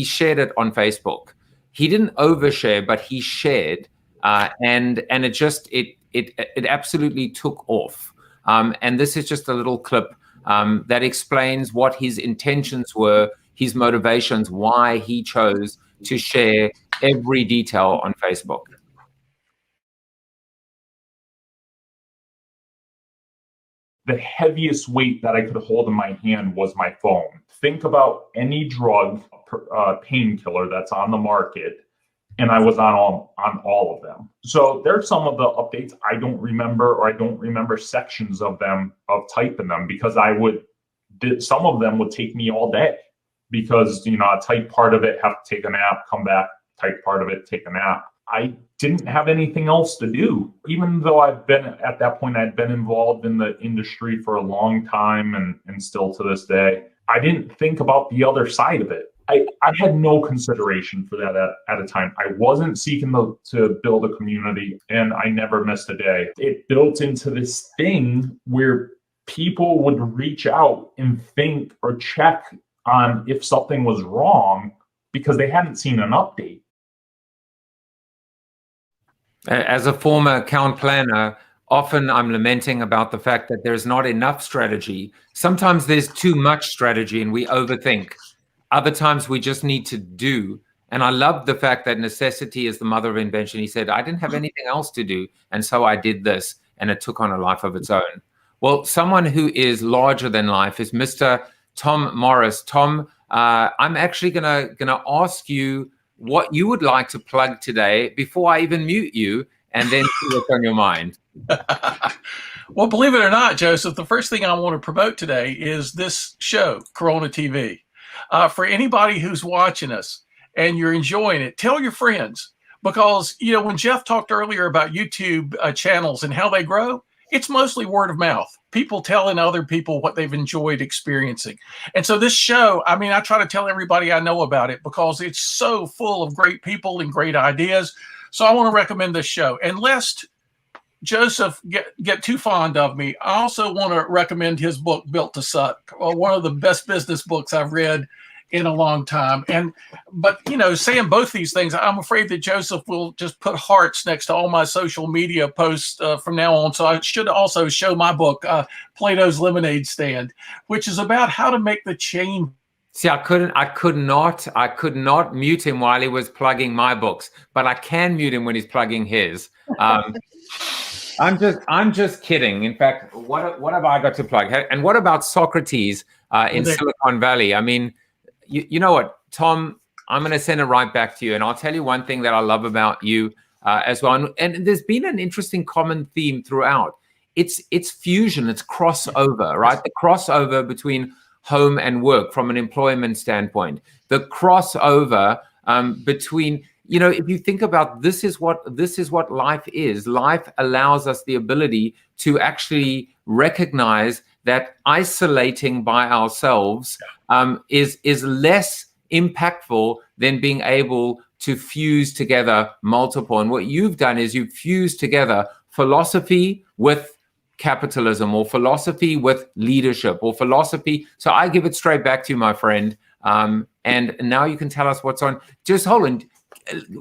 shared it on Facebook. He didn't overshare, but he shared, and it absolutely took off. And this is just a little clip that explains what his intentions were, his motivations, why he chose to share every detail on Facebook. The heaviest weight that I could hold in my hand was my phone. Think about any drug, painkiller that's on the market, and I was on all of them. So there's some of the updates I don't remember, or I don't remember sections of them, of typing them, because some of them would take me all day, because, I type part of it, have to take a nap, come back, type part of it, take a nap. I didn't have anything else to do. Even though at that point, I'd been involved in the industry for a long time and still to this day, I didn't think about the other side of it. I had no consideration for that at a time. I wasn't seeking to build a community, and I never missed a day. It built into this thing where people would reach out and think or check on if something was wrong because they hadn't seen an update. As a former account planner, often I'm lamenting about the fact that there's not enough strategy. Sometimes there's too much strategy and we overthink. Other times we just need to do. And I love the fact that necessity is the mother of invention. He said, I didn't have anything else to do, and so I did this, and it took on a life of its own. Well, someone who is larger than life is Mr. Tom Morris. Tom, I'm actually gonna ask you what you would like to plug today before I even mute you, and then see what's on your mind. Well, believe it or not, Joseph, the first thing I want to promote today is this show, Corona TV. For anybody who's watching us and you're enjoying it, tell your friends, because, when Jeff talked earlier about YouTube channels and how they grow, it's mostly word of mouth. People telling other people what they've enjoyed experiencing. And so this show, I try to tell everybody I know about it because it's so full of great people and great ideas. So I want to recommend this show. And lest Joseph get too fond of me, I also want to recommend his book, Built to Suck, one of the best business books I've read in a long time. But saying both these things, I'm afraid that Joseph will just put hearts next to all my social media posts from now on. So I should also show my book, Plato's Lemonade Stand, which is about how to make the change. See, I could not mute him while he was plugging my books, but I can mute him when he's plugging his. I'm just kidding. In fact, what have I got to plug? And what about Socrates in Silicon Valley? You know what, Tom, I'm going to send it right back to you. And I'll tell you one thing that I love about you as well. And there's been an interesting common theme throughout. It's fusion, it's crossover, right? The crossover between home and work from an employment standpoint. The crossover between, if you think about this is what life is. Life allows us the ability to actually recognize that isolating by ourselves is less impactful than being able to fuse together multiple. And what you've done is you've fused together philosophy with capitalism, or philosophy with leadership, or philosophy. So I give it straight back to you, my friend. And now you can tell us what's on. Just hold on.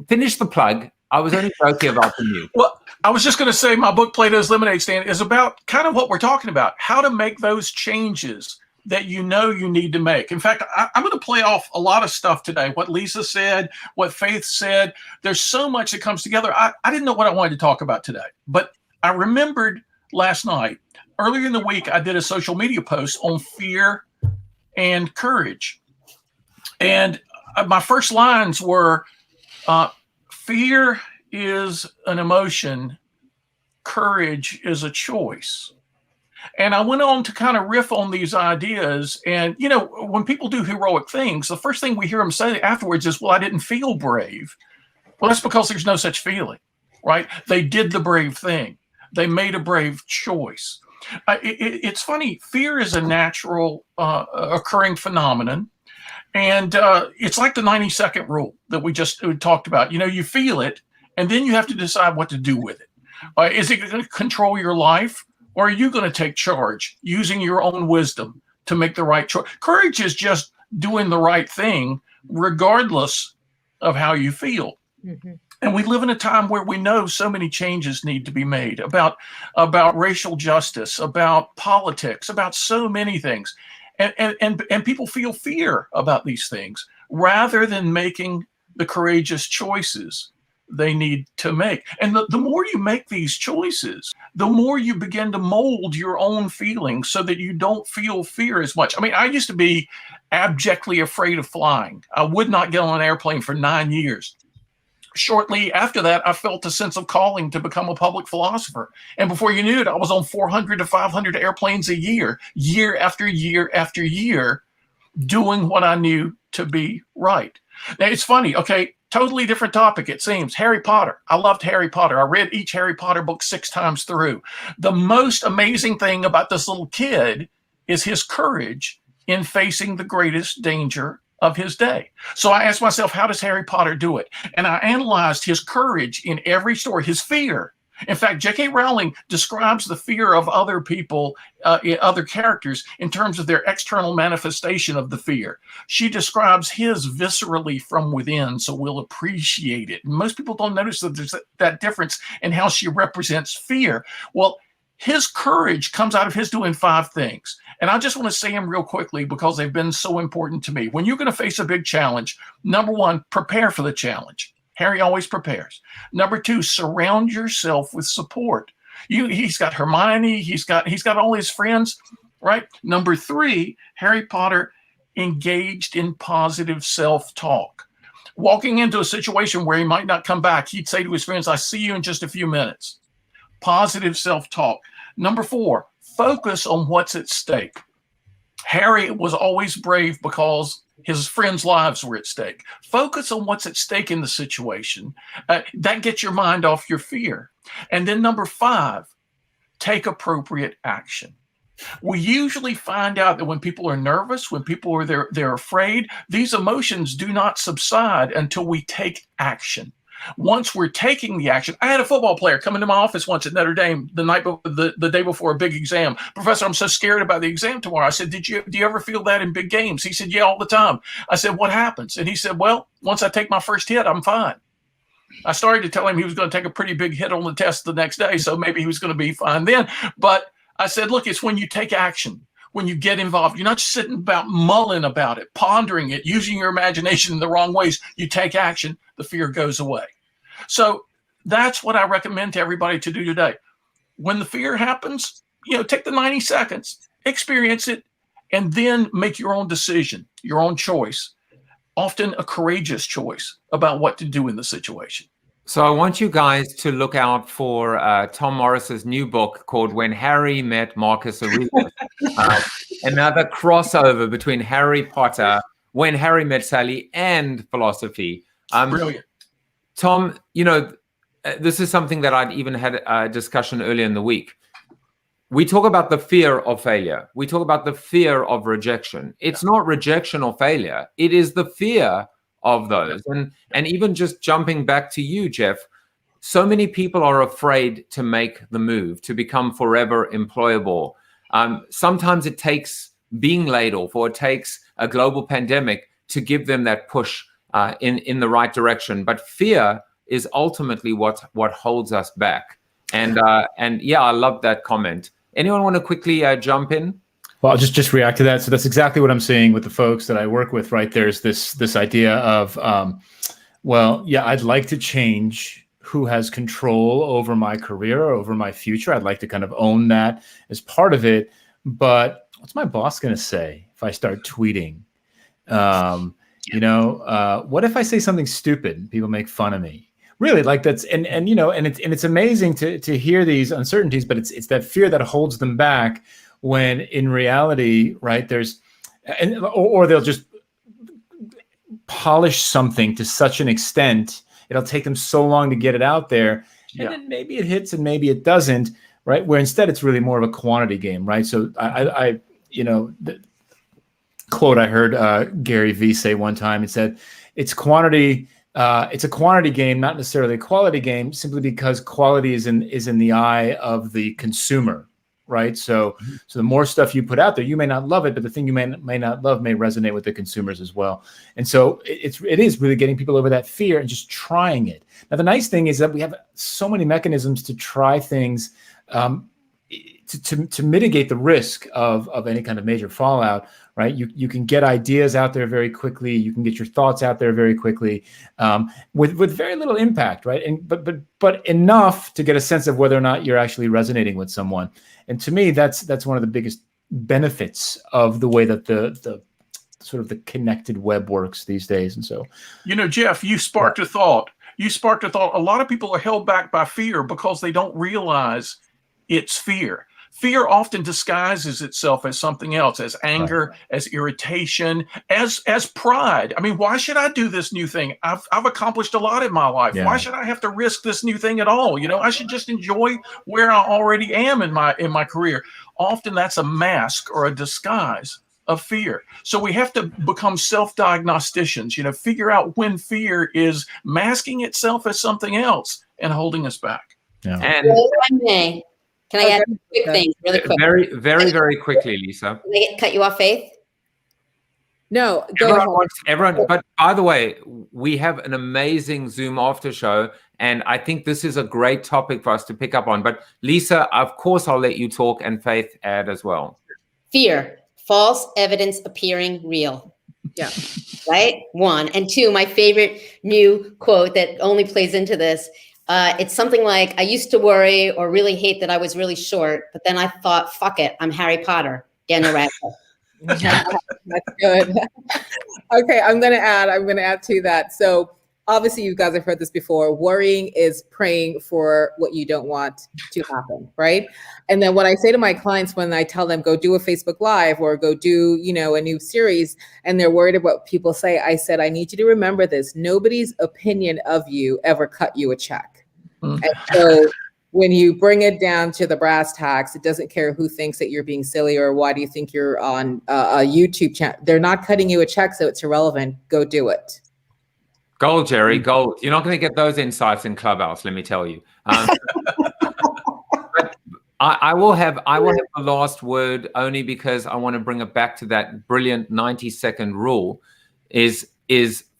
Finish the plug. I was only joking about the mute. Well, I was just going to say my book, Plato's Lemonade Stand, is about kind of what we're talking about, how to make those changes that you need to make. In fact, I'm going to play off a lot of stuff today, what Lisa said, what Faith said. There's so much that comes together. I didn't know what I wanted to talk about today, but I remembered last night, earlier in the week, I did a social media post on fear and courage. And my first lines were, Fear is an emotion. Courage is a choice. And I went on to kind of riff on these ideas. And, you know, when people do heroic things, the first thing we hear them say afterwards is, well, I didn't feel brave. Well, that's because there's no such feeling, right? They did the brave thing. They made a brave choice. It's funny. Fear is a natural occurring phenomenon. And it's like the 90-second rule that we talked about. You know, you feel it, and then you have to decide what to do with it. Is it going to control your life? Or are you going to take charge using your own wisdom to make the right choice? Courage is just doing the right thing, regardless of how you feel. Mm-hmm. And we live in a time where we know so many changes need to be made about racial justice, about politics, about so many things. And people feel fear about these things rather than making the courageous choices they need to make. And the more you make these choices, the more you begin to mold your own feelings so that you don't feel fear as much. I mean, I used to be abjectly afraid of flying. I would not get on an airplane for 9 years. Shortly after that, I felt a sense of calling to become a public philosopher. And before you knew it, I was on 400 to 500 airplanes a year after year after year, doing what I knew to be right. Now, it's funny, okay, totally different topic, it seems. Harry Potter. I loved Harry Potter. I read each Harry Potter book 6 times through. The most amazing thing about this little kid is his courage in facing the greatest danger of his day. So I asked myself, how does Harry Potter do it? And I analyzed his courage in every story, his fear. In fact, J.K. Rowling describes the fear of other people, other characters, in terms of their external manifestation of the fear. She describes his viscerally from within, so we'll appreciate it. And most people don't notice that there's that difference in how she represents fear. Well, his courage comes out of his doing 5 things. And I just want to say them real quickly because they've been so important to me. When you're going to face a big challenge, number 1, prepare for the challenge. Harry always prepares. Number 2, surround yourself with support. He's got Hermione. He's got all his friends, right? Number 3, Harry Potter engaged in positive self-talk. Walking into a situation where he might not come back, he'd say to his friends, "I see you in just a few minutes." Positive self-talk. Number 4, focus on what's at stake. Harry was always brave because his friends' lives were at stake. Focus on what's at stake in the situation. That gets your mind off your fear. And then number 5, take appropriate action. We usually find out that when people are nervous, when people are they're afraid, these emotions do not subside until we take action. Once we're taking the action, I had a football player come into my office once at Notre Dame the day before a big exam. "Professor, I'm so scared about the exam tomorrow." I said, do you ever feel that in big games? He said, "Yeah, all the time." I said, "What happens?" And he said, "Well, once I take my first hit, I'm fine." I started to tell him he was going to take a pretty big hit on the test the next day, so maybe he was going to be fine then. But I said, look, it's when you take action, when you get involved. You're not just sitting about mulling about it, pondering it, using your imagination in the wrong ways. You take action, the fear goes away. So that's what I recommend to everybody to do today. When the fear happens, take the 90 seconds, experience it, and then make your own decision, your own choice, often a courageous choice about what to do in the situation. So I want you guys to look out for Tom Morris's new book called When Harry Met Marcus Aurelius. Another crossover between Harry Potter, When Harry Met Sally, and philosophy. Brilliant. Tom, this is something that I'd even had a discussion earlier in the week. We talk about the fear of failure. We talk about the fear of rejection. It's not rejection or failure. It is the fear of those. And even just jumping back to you, Jeff, so many people are afraid to make the move, to become forever employable. Sometimes it takes being laid off, or it takes a global pandemic to give them that push in the right direction. But fear is ultimately what holds us back. And yeah, I love that comment. Anyone want to quickly jump in? Well, I'll just react to that. So that's exactly what I'm seeing with the folks that I work with, right? There's this idea of, I'd like to change who has control over my career, over my future. I'd like to kind of own that as part of it. But what's my boss going to say if I start tweeting? What if I say something stupid and people make fun of me? Really, like that's and you know, and it's amazing to hear these uncertainties, but it's that fear that holds them back when in reality, right, there's or they'll just polish something to such an extent, it'll take them so long to get it out there, and then maybe it hits and maybe it doesn't, right? Where instead it's really more of a quantity game, right? So I you know, the quote I heard Gary Vee say one time, it said, it's quantity. It's a quantity game, not necessarily a quality game, simply because quality is in the eye of the consumer, right? So the more stuff you put out there, you may not love it, but the thing you may not love may resonate with the consumers as well. And so it is really getting people over that fear and just trying it. Now, the nice thing is that we have so many mechanisms to try things to mitigate the risk of any kind of major fallout, right? You can get ideas out there very quickly. You can get your thoughts out there very quickly, with very little impact, right? And but enough to get a sense of whether or not you're actually resonating with someone. And to me, that's one of the biggest benefits of the way that the sort of the connected web works these days. And so, you know, Jeff, you sparked a thought. You sparked a thought. A lot of people are held back by fear because they don't realize it's fear. Fear often disguises itself as something else, as anger, as irritation, as pride. I mean, why should I do this new thing? I've accomplished a lot in my life. Yeah. Why should I have to risk this new thing at all? You know, I should just enjoy where I already am in my career. Often that's a mask or a disguise of fear. So we have to become self-diagnosticians, you know, figure out when fear is masking itself as something else and holding us back. Yeah. And can I add a quick thing really quick? Very quickly, Lisa. Can I cut you off, Faith? No, go ahead. Everyone, but by the way, we have an amazing Zoom after show, and I think this is a great topic for us to pick up on. But Lisa, of course, I'll let you talk, and Faith add as well. Fear, false evidence appearing real. Yeah. Right? 1. And 2, my favorite new quote that only plays into this. It's something like, I used to worry or really hate that I was really short, but then I thought, fuck it, I'm Harry Potter, Daniel Radcliffe. That's good. Okay, I'm gonna add to that. So obviously you guys have heard this before. Worrying is praying for what you don't want to happen, right? And then what I say to my clients when I tell them go do a Facebook Live or go do, you know, a new series, and they're worried about what people say, I said, I need you to remember this. Nobody's opinion of you ever cut you a check. And so when you bring it down to the brass tacks, it doesn't care who thinks that you're being silly or why do you think you're on a YouTube channel. They're not cutting you a check, so it's irrelevant. Go do it. Gold, Jerry, gold. You're not going to get those insights in Clubhouse, let me tell you. But I will have the last word only because I want to bring it back to that brilliant 90-second rule. Is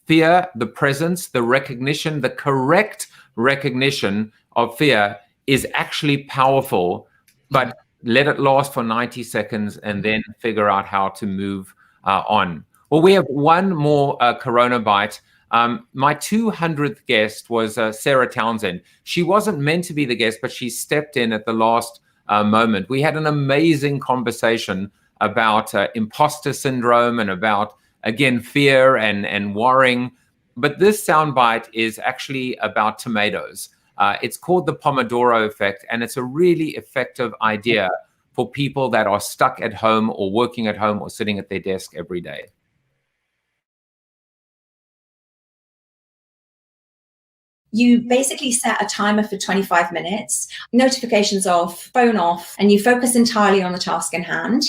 fear, the presence, the recognition, the correct recognition of fear is actually powerful, but let it last for 90 seconds and then figure out how to move on. Well, we have one more Corona Bite. My 200th guest was Sarah Townsend. She wasn't meant to be the guest, but she stepped in at the last moment. We had an amazing conversation about imposter syndrome and about, again, fear and worrying. But this soundbite is actually about tomatoes. It's called the Pomodoro effect, and it's a really effective idea for people that are stuck at home or working at home or sitting at their desk every day. You basically set a timer for 25 minutes, notifications off, phone off, and you focus entirely on the task in hand.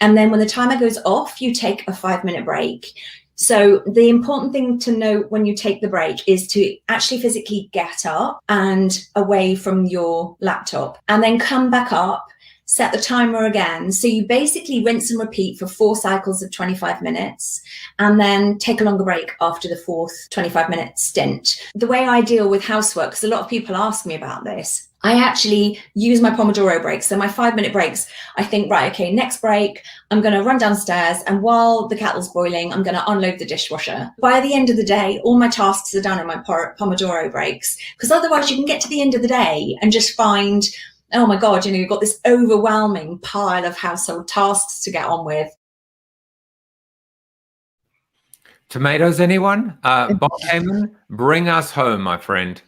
And then when the timer goes off, you take a 5-minute break. So the important thing to note when you take the break is to actually physically get up and away from your laptop and then come back up, set the timer again. So you basically rinse and repeat for 4 cycles of 25 minutes and then take a longer break after the 4th 25-minute stint. The way I deal with housework, because a lot of people ask me about this, I actually use my Pomodoro breaks. So my 5-minute breaks, I think, right, okay, next break, I'm going to run downstairs. And while the kettle's boiling, I'm going to unload the dishwasher. By the end of the day, all my tasks are done in my Pomodoro breaks. Because otherwise you can get to the end of the day and just find, oh my God, you know, you've got this overwhelming pile of household tasks to get on with. Tomatoes, anyone? Bob Heyman, bring us home, my friend.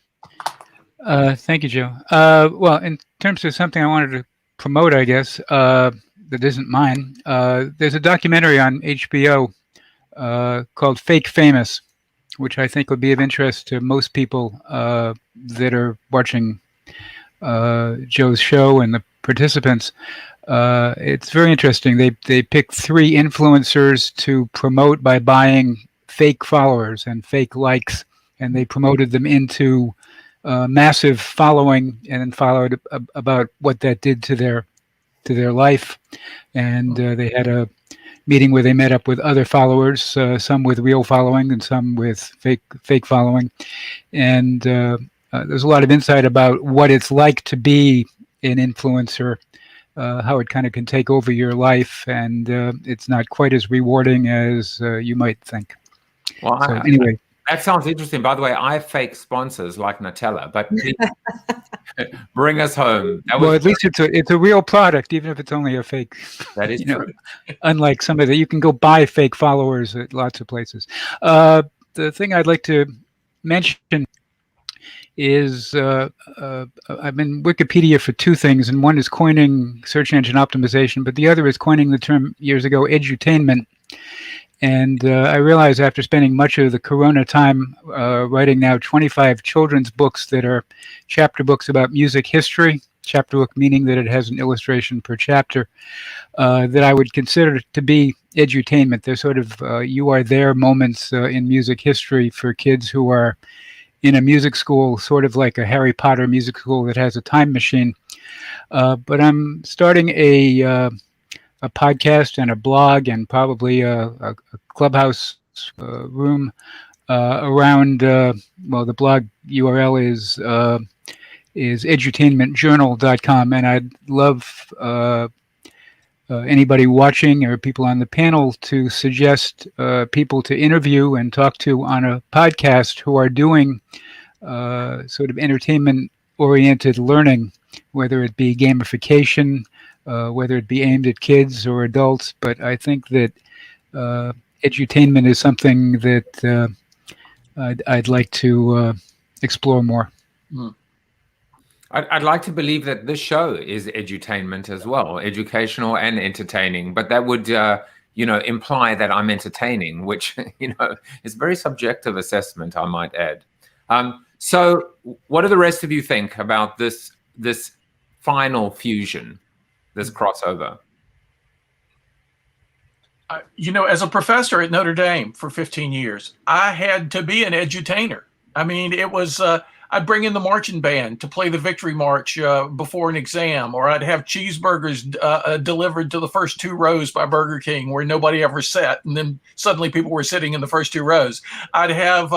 Thank you, Joe. Well, in terms of something I wanted to promote, I guess, that isn't mine, there's a documentary on HBO called Fake Famous, which I think would be of interest to most people that are watching Joe's show and the participants. It's very interesting. They picked 3 influencers to promote by buying fake followers and fake likes, and they promoted them into massive following, and then followed about what that did to their life. And they had a meeting where they met up with other followers, some with real following and some with fake following. And there's a lot of insight about what it's like to be an influencer, how it kind of can take over your life, and it's not quite as rewarding as you might think. Well, so anyway. That sounds interesting. By the way, I have fake sponsors like Nutella, but bring us home. Well, at least it's a real product, even if it's only a fake. That is true. Unlike some of you can go buy fake followers at lots of places. The thing I'd like to mention is I've been Wikipedia for 2 things, and one is coining search engine optimization, but the other is coining the term years ago, edutainment. And I realized after spending much of the Corona time writing now 25 children's books that are chapter books about music history, chapter book meaning that it has an illustration per chapter, that I would consider to be edutainment. They're sort of you are there moments in music history for kids who are in a music school, sort of like a Harry Potter music school that has a time machine. But I'm starting a podcast and a blog and probably a clubhouse room around, well, the blog URL is edutainmentjournal.com, and I'd love anybody watching or people on the panel to suggest people to interview and talk to on a podcast who are doing sort of entertainment-oriented learning, whether it be gamification, whether it be aimed at kids or adults. But I think that edutainment is something that I'd like to explore more. I'd like to believe that this show is edutainment as well, educational and entertaining, but that would imply that I'm entertaining, which is a very subjective assessment, I might add. So what do the rest of you think about this final fusion, this crossover? As a professor at Notre Dame for 15 years, I had to be an edutainer. I mean, it was, I'd bring in the marching band to play the victory march before an exam, or I'd have cheeseburgers delivered to the first 2 rows by Burger King where nobody ever sat, and then suddenly people were sitting in the first 2 rows. I'd have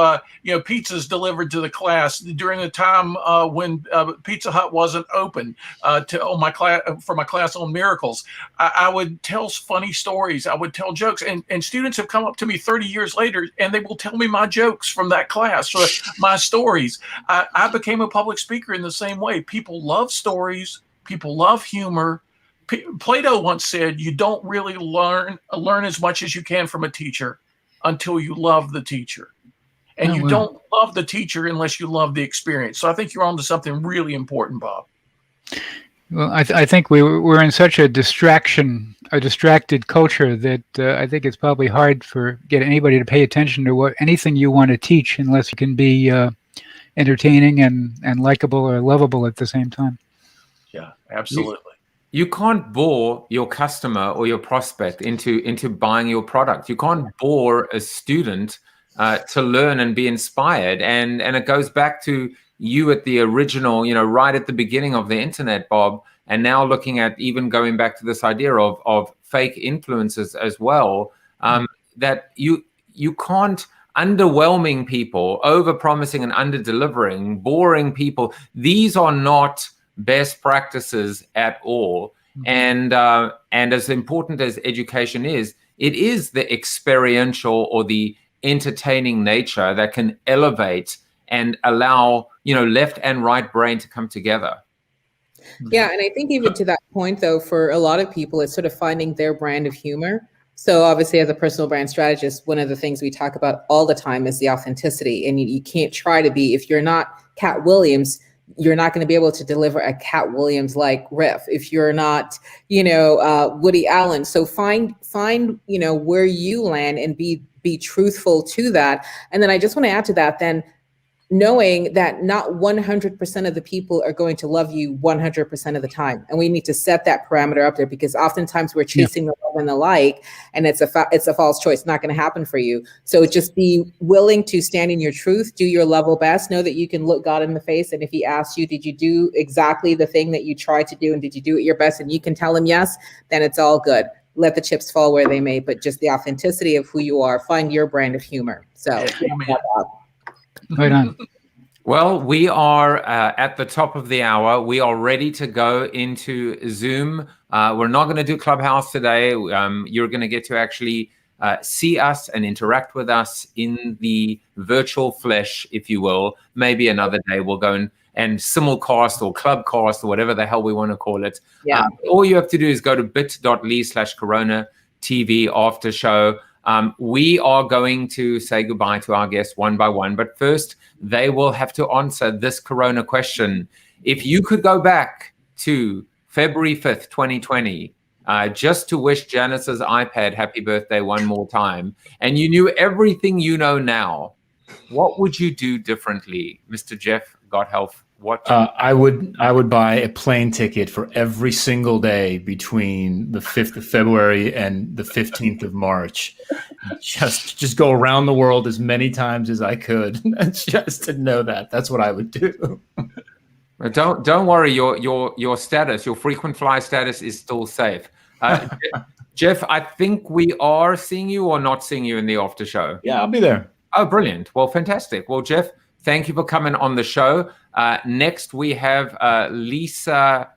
pizzas delivered to the class during the time when Pizza Hut wasn't open for my class on miracles. I would tell funny stories. I would tell jokes, and students have come up to me 30 years later, and they will tell me my jokes from that class, or my stories. I became a public speaker in the same way. People love stories. People love humor. Plato once said, you don't really learn as much as you can from a teacher until you love the teacher. And you don't love the teacher unless you love the experience. So I think you're onto something really important, Bob. Well, I think we're in such a distracted culture that I think it's probably hard to get anybody to pay attention to anything you want to teach unless you can be entertaining and likable or lovable at the same time. Yeah, absolutely. You can't bore your customer or your prospect into buying your product. You can't bore a student to learn and be inspired. And it goes back to you at the original, right at the beginning of the internet, Bob, and now looking at even going back to this idea of fake influencers as well, that you can't, underwhelming people, over-promising and under-delivering, boring people, these are not best practices at all. And as important as education is, it is the experiential or the entertaining nature that can elevate and allow, left and right brain to come together. Yeah, and I think even to that point, though, for a lot of people, it's sort of finding their brand of humor. So obviously, as a personal brand strategist, one of the things we talk about all the time is the authenticity. And you can't try to be, if you're not Cat Williams, you're not going to be able to deliver a Cat Williams like riff if you're not, Woody Allen. So find, where you land and be truthful to that. And then I just want to add to that, then knowing that not 100% of the people are going to love you 100% of the time. And we need to set that parameter up there, because oftentimes we're chasing the love and the like, and it's a false choice. It's not going to happen for you. So just be willing to stand in your truth, do your level best, know that you can look God in the face. And if he asks you, did you do exactly the thing that you tried to do? And did you do it your best? And you can tell him yes, then it's all good. Let the chips fall where they may, but just the authenticity of who you are, find your brand of humor. So right on. Well, we are at the top of the hour. We are ready to go into Zoom. We're not going to do Clubhouse today. You're going to get to actually see us and interact with us in the virtual flesh, if you will. Maybe another day we'll go and simulcast or clubcast or whatever the hell we want to call it. Yeah. All you have to do is go to bit.ly/Corona TV after show. We are going to say goodbye to our guests one by one, but first they will have to answer this Corona question. If you could go back to February 5th, 2020, just to wish Janice's iPad happy birthday one more time, and you knew everything you know now, what would you do differently, Mr. Jeff Gothelf? What? I would buy a plane ticket for every single day between the 5th of February and the 15th of March. Just go around the world as many times as I could, just to know that. That's what I would do. Don't worry. Your status, your frequent flyer status, is still safe. Jeff, I think we are seeing you or not seeing you in the after show. Yeah, I'll be there. Oh, brilliant. Well, fantastic. Well, Jeff, thank you for coming on the show. Next, we have Lisa.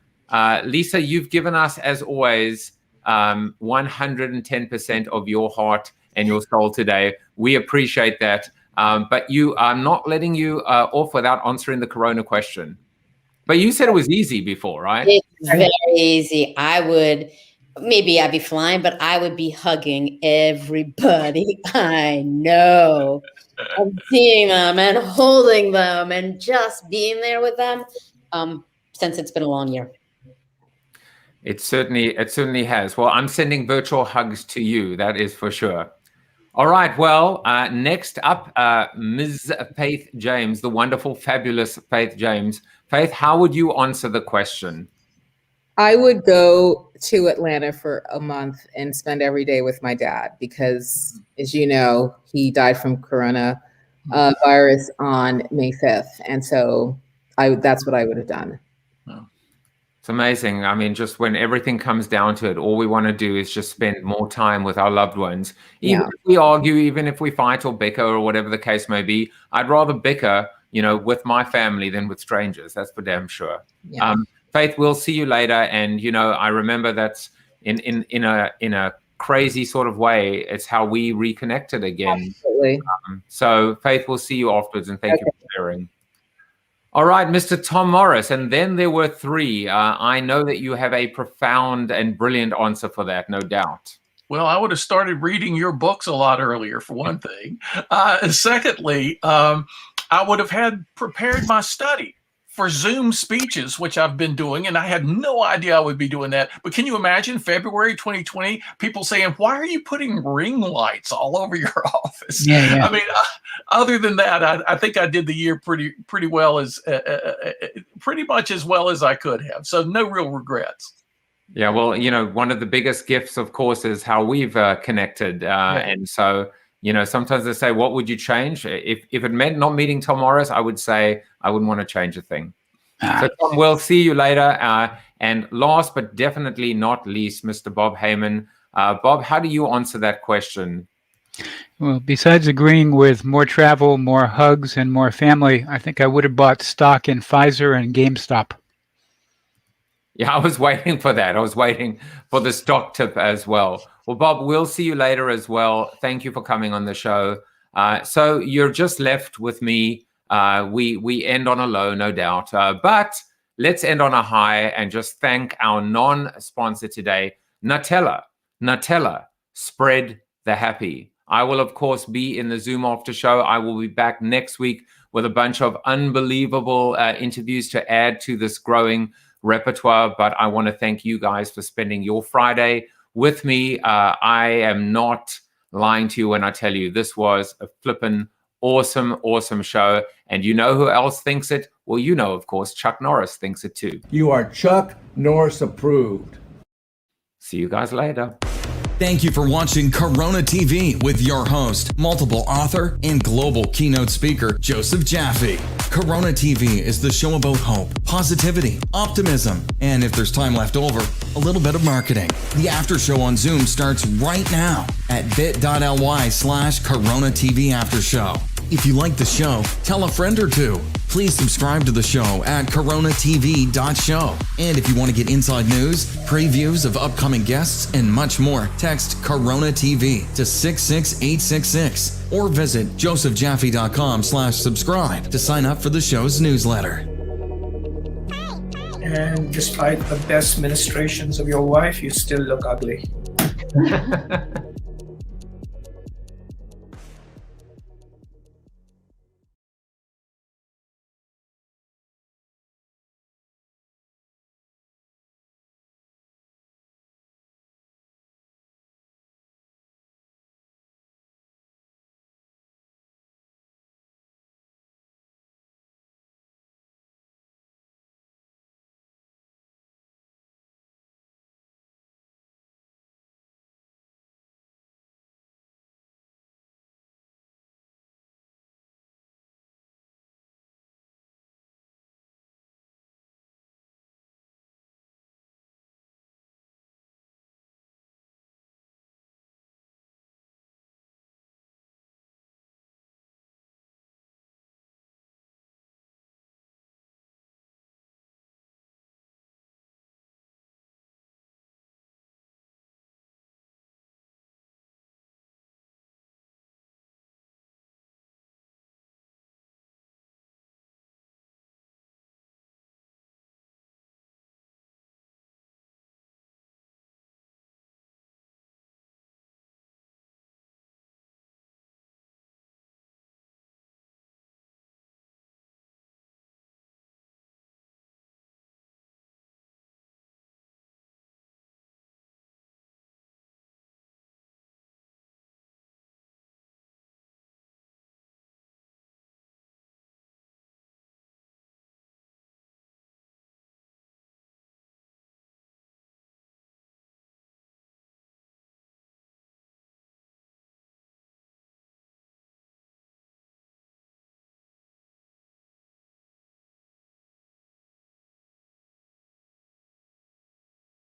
Lisa, you've given us, as always, 110% of your heart and your soul today. We appreciate that. But I'm not letting you off without answering the Corona question. But you said it was easy before, right? It's very easy. Maybe I'd be flying, but I would be hugging everybody I know. And seeing them and holding them and just being there with them, since it's been a long year. It certainly has. Well, I'm sending virtual hugs to you, that is for sure. All right, well, next up, Ms. Faith James, the wonderful, fabulous Faith James. Faith, how would you answer the question? I would go to Atlanta for a month and spend every day with my dad, because, as you know, he died from coronavirus on May 5th. And so that's what I would have done. It's amazing. I mean, just when everything comes down to it, all we want to do is just spend more time with our loved ones. Even if we argue, even if we fight or bicker or whatever the case may be, I'd rather bicker, with my family than with strangers. That's for damn sure. Yeah. Faith, we'll see you later. And, I remember that's in a crazy sort of way, it's how we reconnected again. Absolutely. So Faith, we'll see you afterwards, and thank you for sharing. All right, Mr. Tom Morris. And then there were three. I know that you have a profound and brilliant answer for that, no doubt. Well, I would have started reading your books a lot earlier, for one thing. Secondly, I would have had prepared my study for Zoom speeches, which I've been doing, and I had no idea I would be doing that. But can you imagine February 2020, people saying, why are you putting ring lights all over your office? Yeah. I mean, other than that, I think I did the year pretty well, as pretty much as well as I could have. So no real regrets. Yeah, well, one of the biggest gifts, of course, is how we've connected. And so, sometimes they say, what would you change? If it meant not meeting Tom Morris, I would say I wouldn't want to change a thing. So Tom, we'll see you later. And last but definitely not least, Mr. Bob Heyman. Bob, how do you answer that question? Well, besides agreeing with more travel, more hugs, and more family, I think I would have bought stock in Pfizer and GameStop. Yeah, I was waiting for that. I was waiting for the stock tip as well. Well, Bob, we'll see you later as well. Thank you for coming on the show. So you're just left with me. We end on a low, no doubt. But let's end on a high and just thank our non-sponsor today, Nutella. Nutella, spread the happy. I will, of course, be in the Zoom after show. I will be back next week with a bunch of unbelievable interviews to add to this growing repertoire. But I want to thank you guys for spending your Friday with me. I am not lying to you when I tell you this was a flippin' awesome show. And you know who else thinks it? Well, you know, of course, Chuck Norris thinks it too. You are Chuck Norris approved. See you guys later. Thank you for watching Corona TV with your host, multiple author, and global keynote speaker, Joseph Jaffe. Corona TV is the show about hope, positivity, optimism, and if there's time left over, a little bit of marketing. The after show on Zoom starts right now at bit.ly/Corona TV After Show. If you like the show, tell a friend or two. Please subscribe to the show at coronatv.show. And if you want to get inside news, previews of upcoming guests, and much more, text Corona TV to 66866 or visit josephjaffe.com/subscribe to sign up for the show's newsletter. And despite the best ministrations of your wife, you still look ugly.